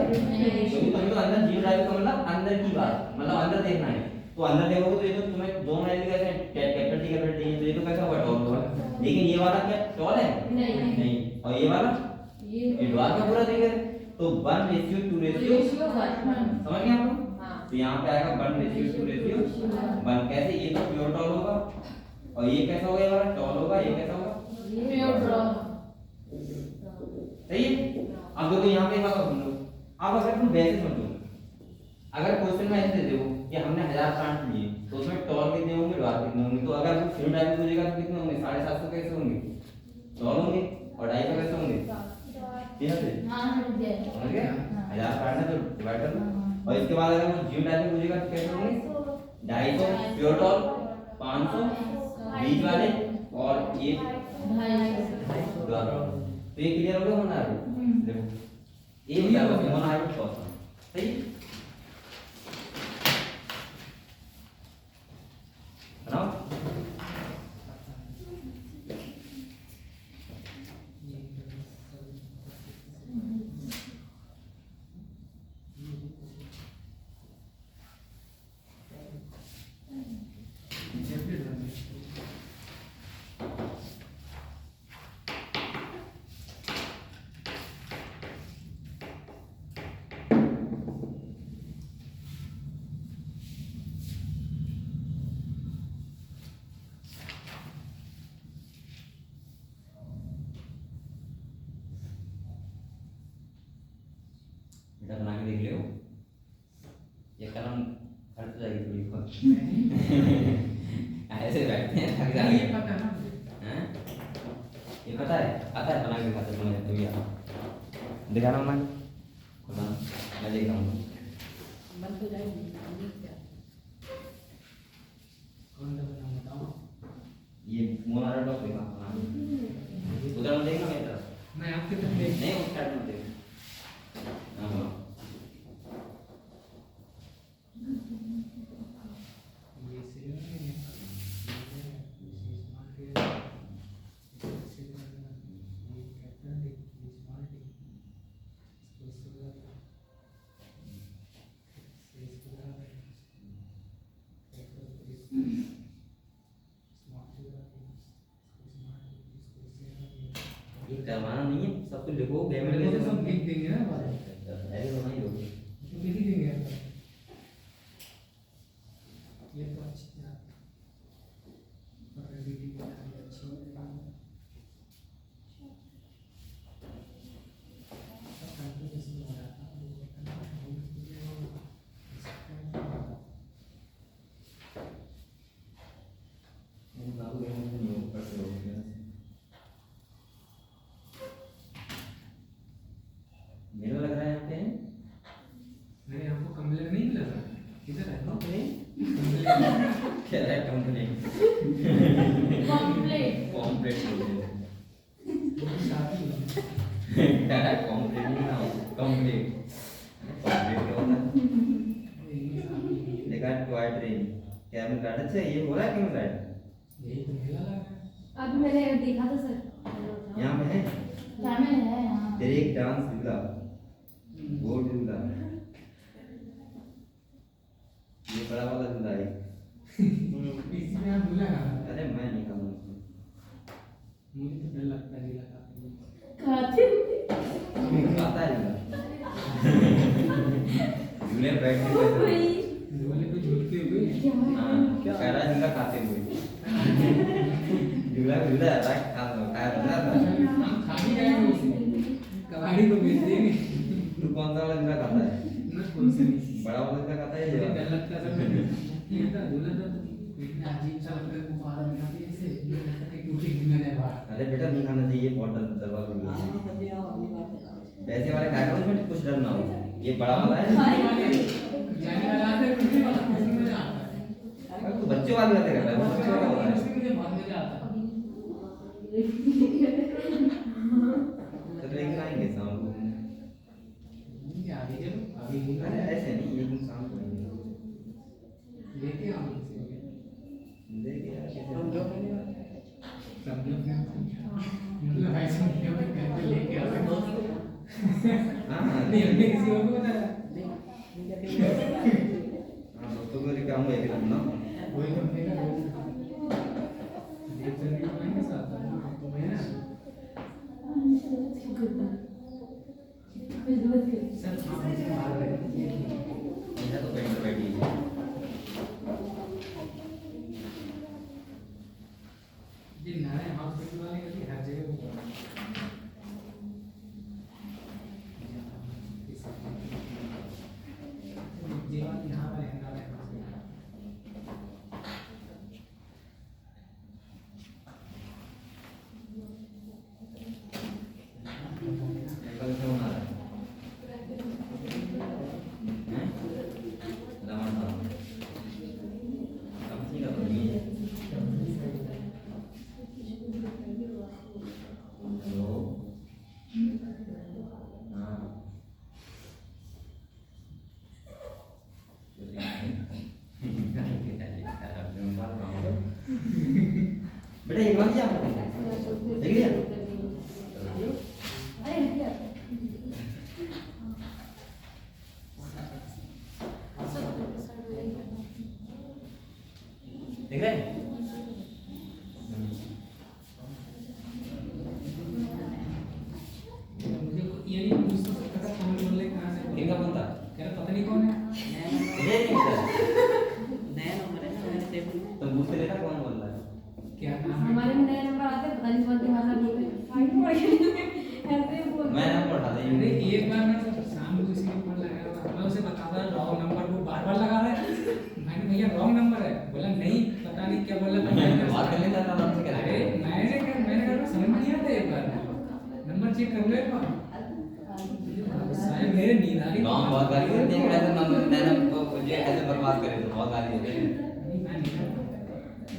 क्योंकि तुम तो अंदर जीनोटाइपिक का मतलब अंदर की बात मतलब अंदर देखना है। तो अंदर देखोगे तो ये तो तुम्हें दोनों लाइन कैसे कैपिटल टी तो ये तो कैसा होगा? टॉल होगा। लेकिन ये वाला क्या टॉल है? नहीं। और ये वाला ये द्वार का पूरा देखे तो 1:2 रेशियो समझ गए आप लोग? तो यहाँ पे आएगा 1:2 रेशियो 1। कैसे? ये तो प्योर टॉल होगा और ये कैसा होगा? ये वाला टॉल होगा। ये कैसा होगा? Pure drop. सही है। अब देखो यहाँ पे एक बात और सुन लो आप अगर तुम वैसे समझो अगर क्वेश्चन में ऐसे दे दो कि हमने 1000 प्लांट लिए तो उसमें टॉल कितने होंगे द्वार कितने होंगे। तो अगर वो फिनोटाइपिक हो जाएगा तो कितने होंगे? 750 कैसे होंगे? टॉल होंगे और 250 कैसे होंगे? ठीक है हाँ समझ गए. समझ गए? 1000 प्लांट है तो डिवाइड कर लो। और इसके बाद अगर वो जीनोटाइपिक हो जाएगा तो कैसे होंगे? 250 प्योर टॉल 500 बीच वाले और ये 250. द्वार। तो ये क्लियर हो गया होना है देखो ये क्या होना है टॉस सही बनाओ। बेटा बना के देख लियो ये कलम हट जाएगी थोड़ी बहुत ऐसे बैठते हैं थक जाएंगे। ये पता ना हैं? ये पता है आता है बना के दिखाते तुम्हें तुम ये दिखा रहा हूँ मैं खुदा मैं देख रहा हूँ कौन सा बना बताओ. ये मोना टॉप देखा उधर मत देखना मेरी तरफ मैं आपके तरफ देख नहीं उस साइड मत देखना। हाँ ये सीरियल में ये करवाना नहीं है सब कुछ लिखो गेम में वो तो कैसे सब लिख देंगे ना बाद में. ऐसे होना ही होगा। तो लिख ही देंगे अपन. ये तो अच्छी बात है. और रीडिंग अच्छी है. सब कंप्यूटर हो रहा था. बाबू गेम में नहीं हो पर से हो गया मेरा लग रहा है यहाँ पे नहीं हमको कंप्लेंट नहीं मिला था. किधर है? क्या है कंप्लेंट Complete. कॉम्प्लेट शादी क्या है कॉम्प्लेट नहीं ना कंप्लीट कंप्लीट क्या होता है देखा टॉय ट्रेन कैमल गार्ड अच्छा ये हो रहा है कैमल गार्ड यही तो मेला लगा है. अभी मैंने देखा था सर. यहाँ पे है शामिल है यहाँ तेरे एक डांस झूला वो झूला ये बड़ा वाला झूला है इसमें आप भूला ना अरे मैं नहीं खाऊंगा उसको। मुझे तो डर लगता है नीला का खाते खाता है झूला झूले बैठे हुए झूले पे झूलते हुए हाँ कह रहा है झूला खाते हुए झूला झूला रहा खा लो खा लो हम खा भी जाएंगे उसे कबाड़ी को बेच देंगे तू कौन सा वाला झूला खाता है ना कौन से नहीं बड़ा वाला झूला खाता है ये मुझे वाला? डर लगता है सब ये था झूला था इतना अजीब सा लगता है वो बाहर निकालते ऐसे ये लगता है कि टूटी गिरने जाए बाहर अरे बेटा नहीं खाना चाहिए बहुत दरवा भी वैसे वाले खाएगा उसमें कुछ डर ना हो ये बड़ा वाला है जाने वाला आता है कुछ वाला खुशी में आता है अरे तू बच्चों वाली बातें कर रहा है वो बच्चों वाला होता है उसमें मुझे बहुत मजा आता है तो लेकर आएंगे शाम को ये आगे चलो अभी अरे ऐसे नहीं एक दिन शाम को आएंगे लेके आओ देखे यार कैसे सब लोग मतलब ऐसे नहीं हो कि लेके आओ हाँ हाँ नहीं हमने किसी और को बताया हाँ दोस्तों को लेकर आऊंगा एक दिन ना वही कंपनी का लोग देख चलने को नहीं साथ तो मैं ना सर हाँ मुझे मार रहे हैं ऐसा तो पेट बैठी है ये नारायण हॉस्पिटल वाले के लिए हर जगह वो जीवन यहाँ पर है नारायण हॉस्पिटल कल से होना है हैं लमन था अब ठीक है तो नहीं है हेलो हाँ बेटा एक बार क्या देख लिया देख रहे हैं मुझे ये नहीं पूछ तो सकता था कौन बोल रहे कहाँ से इनका कौन था कह रहा पता नहीं कौन है ये नहीं पता नया नंबर है ना मैंने सेव किया। तुम पूछते रहना कौन बोल रहा है क्या नाम है हमारे में नया नंबर आते हैं पता नहीं कौन सी भाषा बोलते हैं फाइट पड़ गई ऐसे बोलते मैं नाम पढ़ा था अरे एक बार मैं शाम को किसी के फोन लगाया था मैं उसे बताता रॉन्ग नंबर वो बार बार लगा रहा है मैंने भैया रॉन्ग नंबर है बोला नहीं पता नहीं क्या बोला बात कर लेता था आपसे क्या अरे मैंने कहा समझ में नहीं आता एक बार नंबर चेक कर लो एक बार साहब मेरे नींद आ रही गांव बहुत गाली देते हैं ऐसे नंबर नैना को मुझे ऐसे बर्बाद करे तो बहुत गाली देते हैं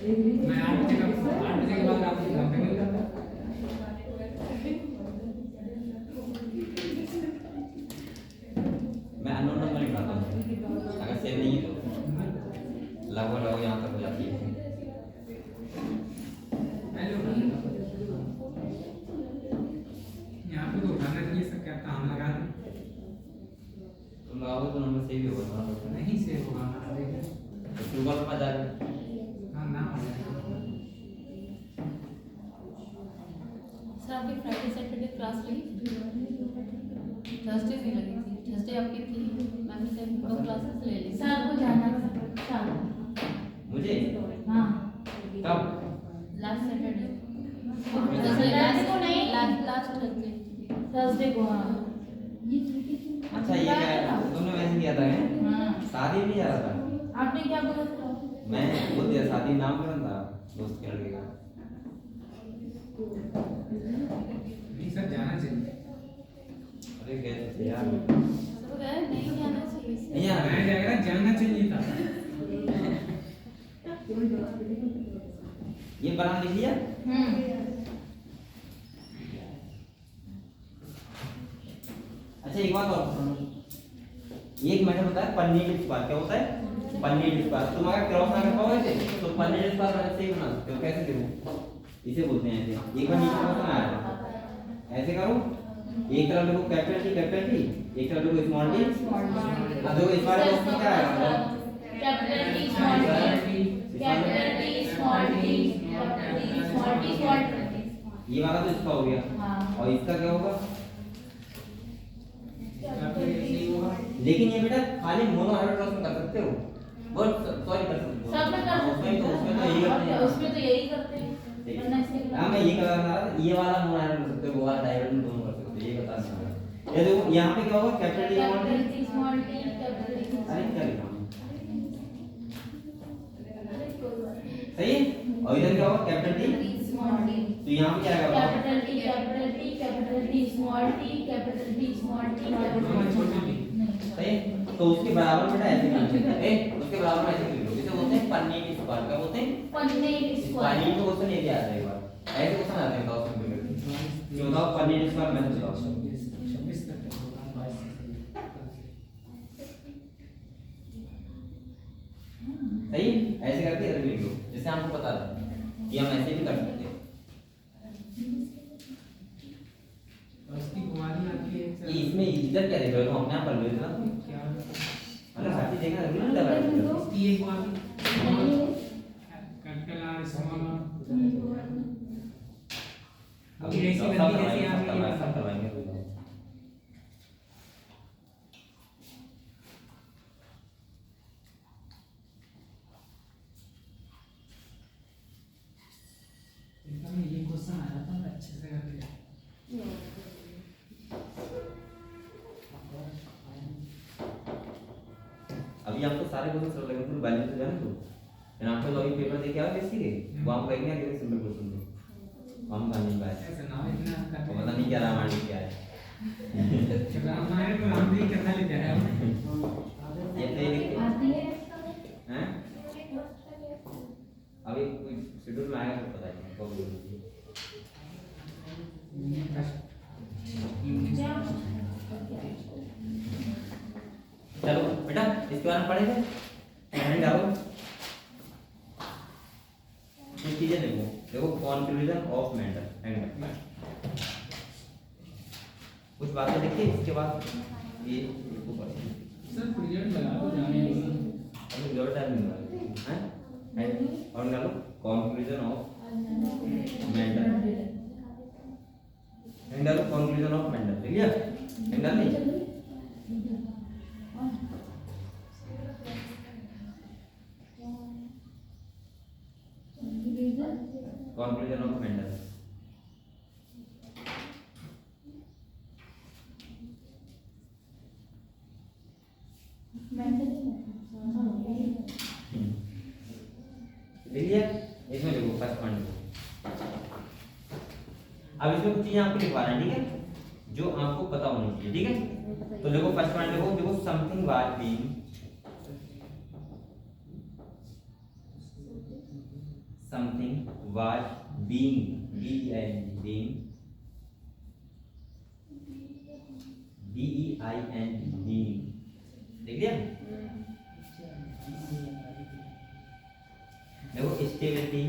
मैं 8 बजे के बाद आपको घर पे मिलता था मैं अननोन नंबर नहीं उठाता हूँ अगर सेव नहीं है तो लगभग लगभग यहाँ तक हो जाती है हेलो यहाँ पे तो उठाना चाहिए सर क्या काम लगा दें तुम लगाओगे तो नंबर सेव ही होगा थोड़ा नहीं सेव होगा हमारा देखिए तो गूगल पर जाकर हाँ नाम आ जाएगा सर आपकी फ्राइडे सैटरडे क्लास लगी थर्सडे नहीं लगी थी थर्सडे आपकी थी मैम ने 2 क्लासेस ले ली सर को जाना शाम मुझे हाँ कब लास्ट सैटरडे सैटरडे को नहीं लास्ट थर्सडे थर्सडे को हाँ अच्छा ये क्या है तुमने मैसेज किया था क्या हाँ शादी नहीं जा रहा था आपने क्या बोला था मैं बोल दिया शादी नाम कौन था दोस्त के लड़के का नहीं सर जाना चाहिए अरे कैसे यार सब गए नहीं जाना चाहिए नहीं यार मैं जाएगा जाना चाहिए था ये बना लिख लिया अच्छा एक बात और एक मैंने बताया पन्नी डिस्पार क्या होता है पन्नी डिस्पार तुम अगर क्रॉस ना कर पाओगे तो पन्नी डिस्पार से ही बना सकते हो कैसे देखो इसे बोलते हैं ऐसे एक बार नीचे में आया ऐसे करो, एक तरफ देखो कैपिटल टी, एक तरफ देखो स्मॉल टी। अब देखो इस बार बॉक्स में क्या आएगा? Capital T small T, capital T small T, capital T small T, small T. ये वाला तो इसका हो गया। हाँ। और इसका क्या होगा? Capital T small T. लेकिन ये बेटा खाली मोनो हाइड्रोक्रोस में कर सकते हो, बट सॉरी कर सकते हो सब में कर सकते हैं। उसमें तो यही करते हैं। उसमें तो यही करते हैं। वरना इसके हाँ मैं ये कर रहा था, ये वाला मोनो हाइड्रोक्रोस कर सकते हो, वो वाला डाइवर्जन दोनों कर सकते हो, ये बता दूंगा। ये देखो यहाँ पे क्या होगा? Capital T small T. Capital T small T, capital T अरे क्या लिखा हूँ? सही है। और इधर क्या होगा? Capital T. Small T. तो यहाँ पे क्या आएगा? Capital T, capital T, capital T small T, capital T small T, capital T. सही है। तो उसके बराबर बेटा ऐसे लिख सकते हैं, उसके बराबर ऐसे लिख लो, इसे बोलते हैं पन्नी स्क्वायर। क्या बोलते हैं? पन्नी स्क्वायर। पन्नी तो क्वेश्चन ये आता है एक बार, ऐसे क्वेश्चन आते हैं 10 नंबर के। जो बताओ पन्नी स्क्वायर मैं बताओ। 26 तक है, 22 सही है? ऐसे करके इधर लिख लो, जैसे हमको पता था कि हम ऐसे भी कर सकते हैं। और उसकी कुमारी आती है ये इसमें इधर क्या देख रहे हो? अपने आप कर लो इतना। क्या अरे साथी देखना जरूरी नहीं लगा रहे हो। इसकी एक कुमारी कैपिटल आर स्मॉल आर। अभी ऐसी सब बनती करवाएंगे, जैसे सब आप ये सब करवाएंगे। एकदम ये क्वेश्चन आ जाता है अच्छे से करके। अभी आपको सारे क्वेश्चन सरल लगेंगे, तुम वैल्यू तो जाने दो। लेकिन आपको जो अभी पेपर देके आओ किसी के, वो हम कहेंगे कि सिंपल क्वेश्चन दो, हम करने पाए। ऐसे नाम इतना करते पता नहीं क्या रामायण क्या है। रामायण को राम जी करना लेते हैं ये तो ये लिखते आती है हैं। अभी कोई शेड्यूल में आएगा तो पता नहीं कब होगी। चलो बेटा इसके बारे में पढ़ेंगे। हेडिंग डालो, कुछ चीजें देखो। देखो कॉन्क्लूजन ऑफ मैटर, कुछ बातें देखिए। इसके बाद ये इसको पढ़ेंगे। सर प्रोजेक्ट लगा दो जाने दो। अभी ज़्यादा टाइम नहीं लगा है। और डालो कॉन्क्लूजन ऑफ मैटर, डालो कॉन्क्लूजन ऑफ मैटर। ठीक है, डाल दी। Conclusion of matter. देखिए इसमें देखो फर्स्ट पॉइंट। अब इसमें कुछ चीजें आपको लिखवा रहे हैं, ठीक है, जो आपको पता होनी चाहिए। ठीक है, तो देखो फर्स्ट पॉइंट देखो, देखो something was being, something was being, being, being, देख लिया। देखो stability,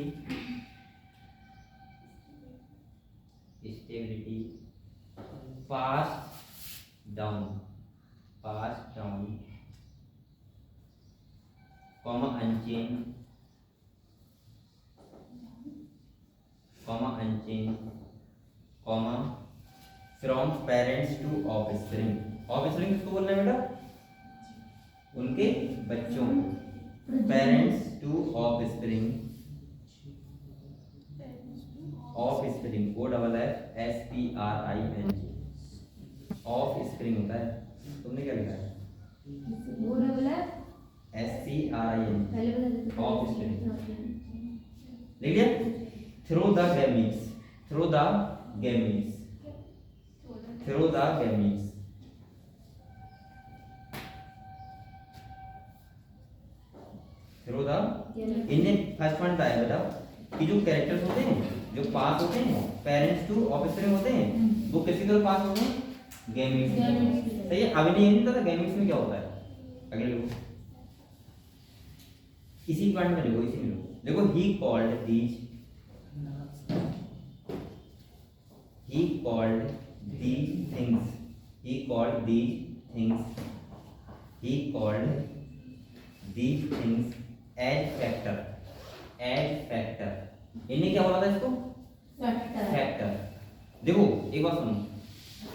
stability, pass down, comma unchange, comma from parents to offspring. Offspring किसको बोलना है बेटा? उनके बच्चों को। Parents to offspring, offspring O double F SPRING, offspring होता है। तुमने क्या लिखा है? वो डबल है SPRING, पहले बता देते ऑफस्प्रिंग। लिख लिया। Through the gametes, through the gametes, through the gametes, through the. इनमें फर्स्ट पॉइंट आया बेटा कि जो कैरेक्टर्स होते हैं, जो पास होते हैं, पेरेंट्स टू ऑफस्प्रिंग होते हैं, वो किसी तरह पास होते हैं? गैमीट्स। सही है। अभी नहीं पता गैमीट्स में क्या होता है। अगले लिखो, इसी पॉइंट में लिखो, इसी में लिखो। देखो ही he called these things he called these things as factor इन्हें क्या बोला था इसको फैक्टर। देखो एक बात सुनो,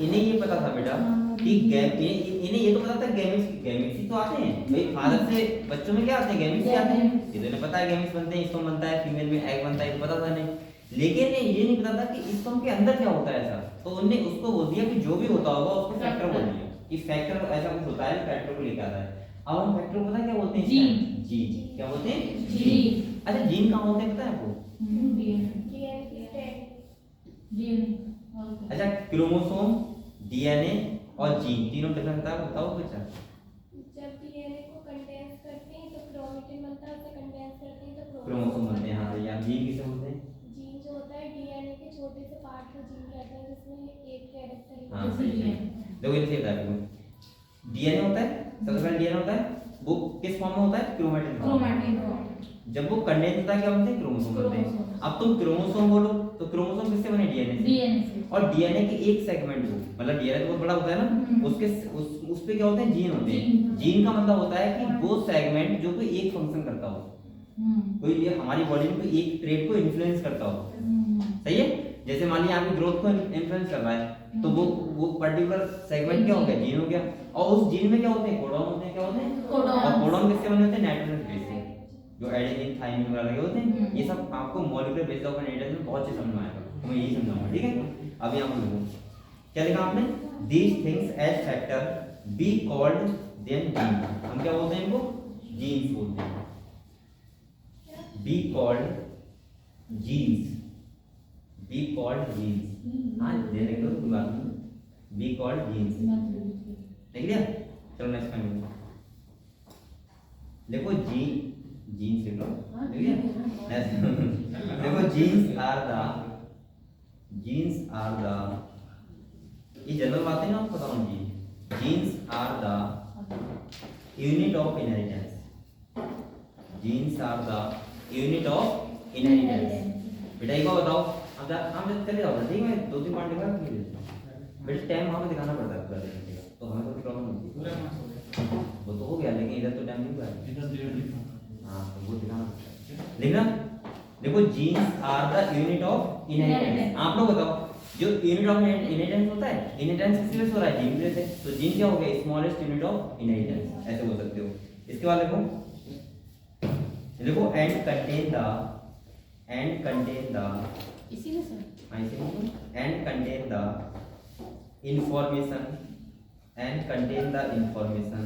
इन्हें ये पता था बेटा कि इन्हें ये तो पता था गैमेट्स ही तो आते हैं भाई, फादर से बच्चों में क्या आते हैं, गैमेट्स ही आते हैं, ये तो इन्हें पता है गैमेट्स बनते हैं, स्पर्म बनता है, फीमेल में एग बनता है, ये पता था नहीं। लेकिन ये नहीं पता था कि स्पर्म के अंदर क्या होता है ऐसा, तो उन्होंने उसको बोल दिया कि जो भी होता होगा उसको फैक्टर बोल दिया कि फैक्टर ऐसा कुछ होता है, फैक्टर को लेकर आता है। अब हम फैक्टर को पता है क्या बोलते हैं, जीन। क्या बोलते हैं, जीन। अच्छा जीन कहाँ होते हैं पता है आपको, अच्छा क्रोमोसोम, डीएनए और जीन तीनों डिफरेंस है, बताओ बच्चा। जब डीएनए को कंडेंस करते हैं तो क्रोमेटिन बनता है, उसे कंडेंस करते हैं तो क्रोमोसोम बनते हैं। हाँ या जीन किसे बोलते हैं, जीन जो होता है डीएनए के छोटे से पार्ट को जीन कहते हैं, जिसमें एक कैरेक्टर हाँ सही है। देखो इनसे बता दूं, डीएनए होता है, सबसे पहले डीएनए होता है, वो किस फॉर्म में होता है, क्रोमेटिन फॉर्म। जब वो कंडेंस होता है क्या बनते हैं, क्रोमोसोम बनते हैं। अब तुम क्रोमोसोम बोलो तो क्रोमोसोम किससे बने, डीएनए से। और डीएनए के एक सेगमेंट को, मतलब डीएनए बहुत बड़ा होता है ना, उसके उस पे क्या होते हैं, जीन होते हैं। जीन का मतलब होता है कि वो सेगमेंट जो कोई एक फंक्शन करता हो, कोई ये हमारी बॉडी में कोई एक ट्रेट को इन्फ्लुएंस करता हो, सही है। जैसे मान लीजिए आपकी ग्रोथ को इन्फ्लुएंस कर रहा है, तो वो पर्टिकुलर सेगमेंट क्या हो गया, जीन हो गया। और उस जीन में क्या होते हैं, कोडॉन होते हैं, क्या होते हैं कोडॉन। और कोडॉन किससे बने होते हैं, नाइट्रोजन बेस से, जो एडेनिन थाइमिन वगैरह के होते हैं। ये सब आपको मॉलिक्यूलर बेसिस ऑफ एनाटॉमी में बहुत अच्छे समझ में आएगा, तो मैं यही समझाऊंगा, ठीक है। अब यहाँ पर देखो क्या लिखा आपने, these things age factor be called them gene, हम क्या बोलते हैं इनको, जीन्स बोलते हैं। Be called jeans, be called jeans, हाँ दे रहे हो कोई बात नहीं, बी कॉल्ड जीन्स, देख लिया। चलो नेक्स्ट पॉइंट देखो, जीन्स लिख लो, ठीक है। देखो जीन्स आर द ये जनरल बातें ना आपको बताऊं जी, genes are the unit of inheritance, genes are the unit of inheritance. बेटा एक बार बताओ, अब हम चले जाओ, ठीक है, 2-3 पॉइंट लिखा बेटा, टाइम वहां पे दिखाना पड़ता है पूरा देने का, तो हमें कोई प्रॉब्लम नहीं होती, वो तो हो गया, लेकिन इधर तो टाइम नहीं हुआ है। हाँ तो वो दिखाना लिखना। देखो genes are the unit of inheritance, आप लोग बताओ जो यूनिट ऑफ इनहेरिटेंस होता है, इनहेरिटेंस किससे बेस हो रहा है, जीन से, तो जीन क्या हो गया, स्मॉलेस्ट यूनिट ऑफ इनहेरिटेंस, ऐसे बोल सकते हो। इसके बाद देखो एंड कंटेन द इसी में sir and contain the information and contain the information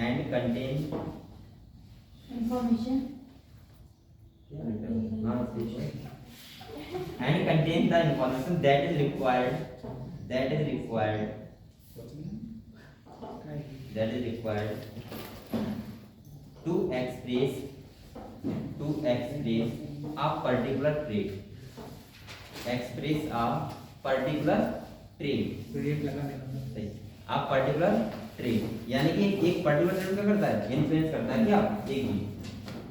and contain information and contain the information that is required to express a particular trait, आप पर्टिकुलर ट्रेट, यानी कि एक पर्टिकुलर ट्रेट क्या करता है, influence करता है क्या, एक जीन।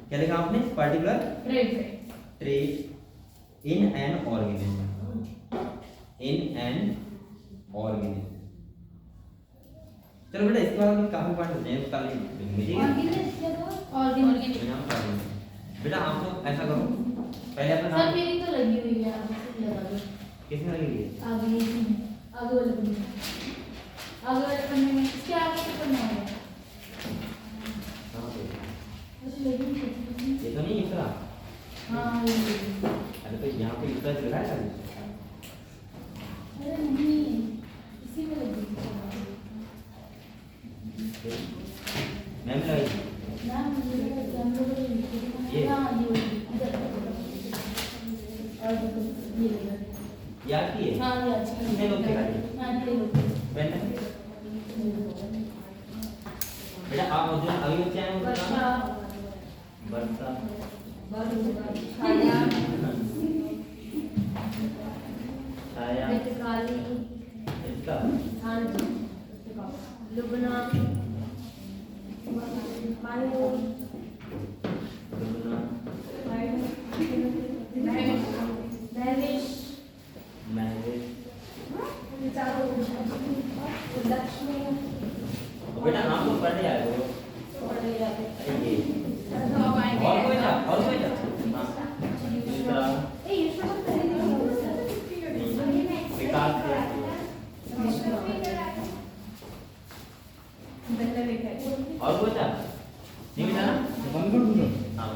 क्या लिखा आपने, particular trait in an organism, चलो बेटा इसके बाद काफी पॉइंट होते हैं, उसका बेटा आप लोग ऐसा करो, पहले अपना नाम, मेरी तो लगी हुई है, आप इसे लगा दो। किसने लगी है, आगे वाले पन्ने में, इसके आगे से पन्ना होगा। ये तो नहीं इतना, हाँ अरे तो यहाँ पे इतना लगा है, अरे नहीं, इसी में लगी मैम लगाई ना, मुझे ये? हाँ ये इधर और ये याद की है, हाँ ये अच्छी कितने लोग थे खाली? हाँ ये लोग बेटा आप जो अभी बच्चे आए हैं वर्षा वर्षा छाया काली इसका लुबना दुगना दरवेश पढ़ जाए वो तो पढ़ ले जाते ये तो अब आएंगे और कोई था हाँ दूसरा ए ईश्वर को विकास के बेहतर लिखा है और कोई था नहीं था ना बंद कर दूँ हाँ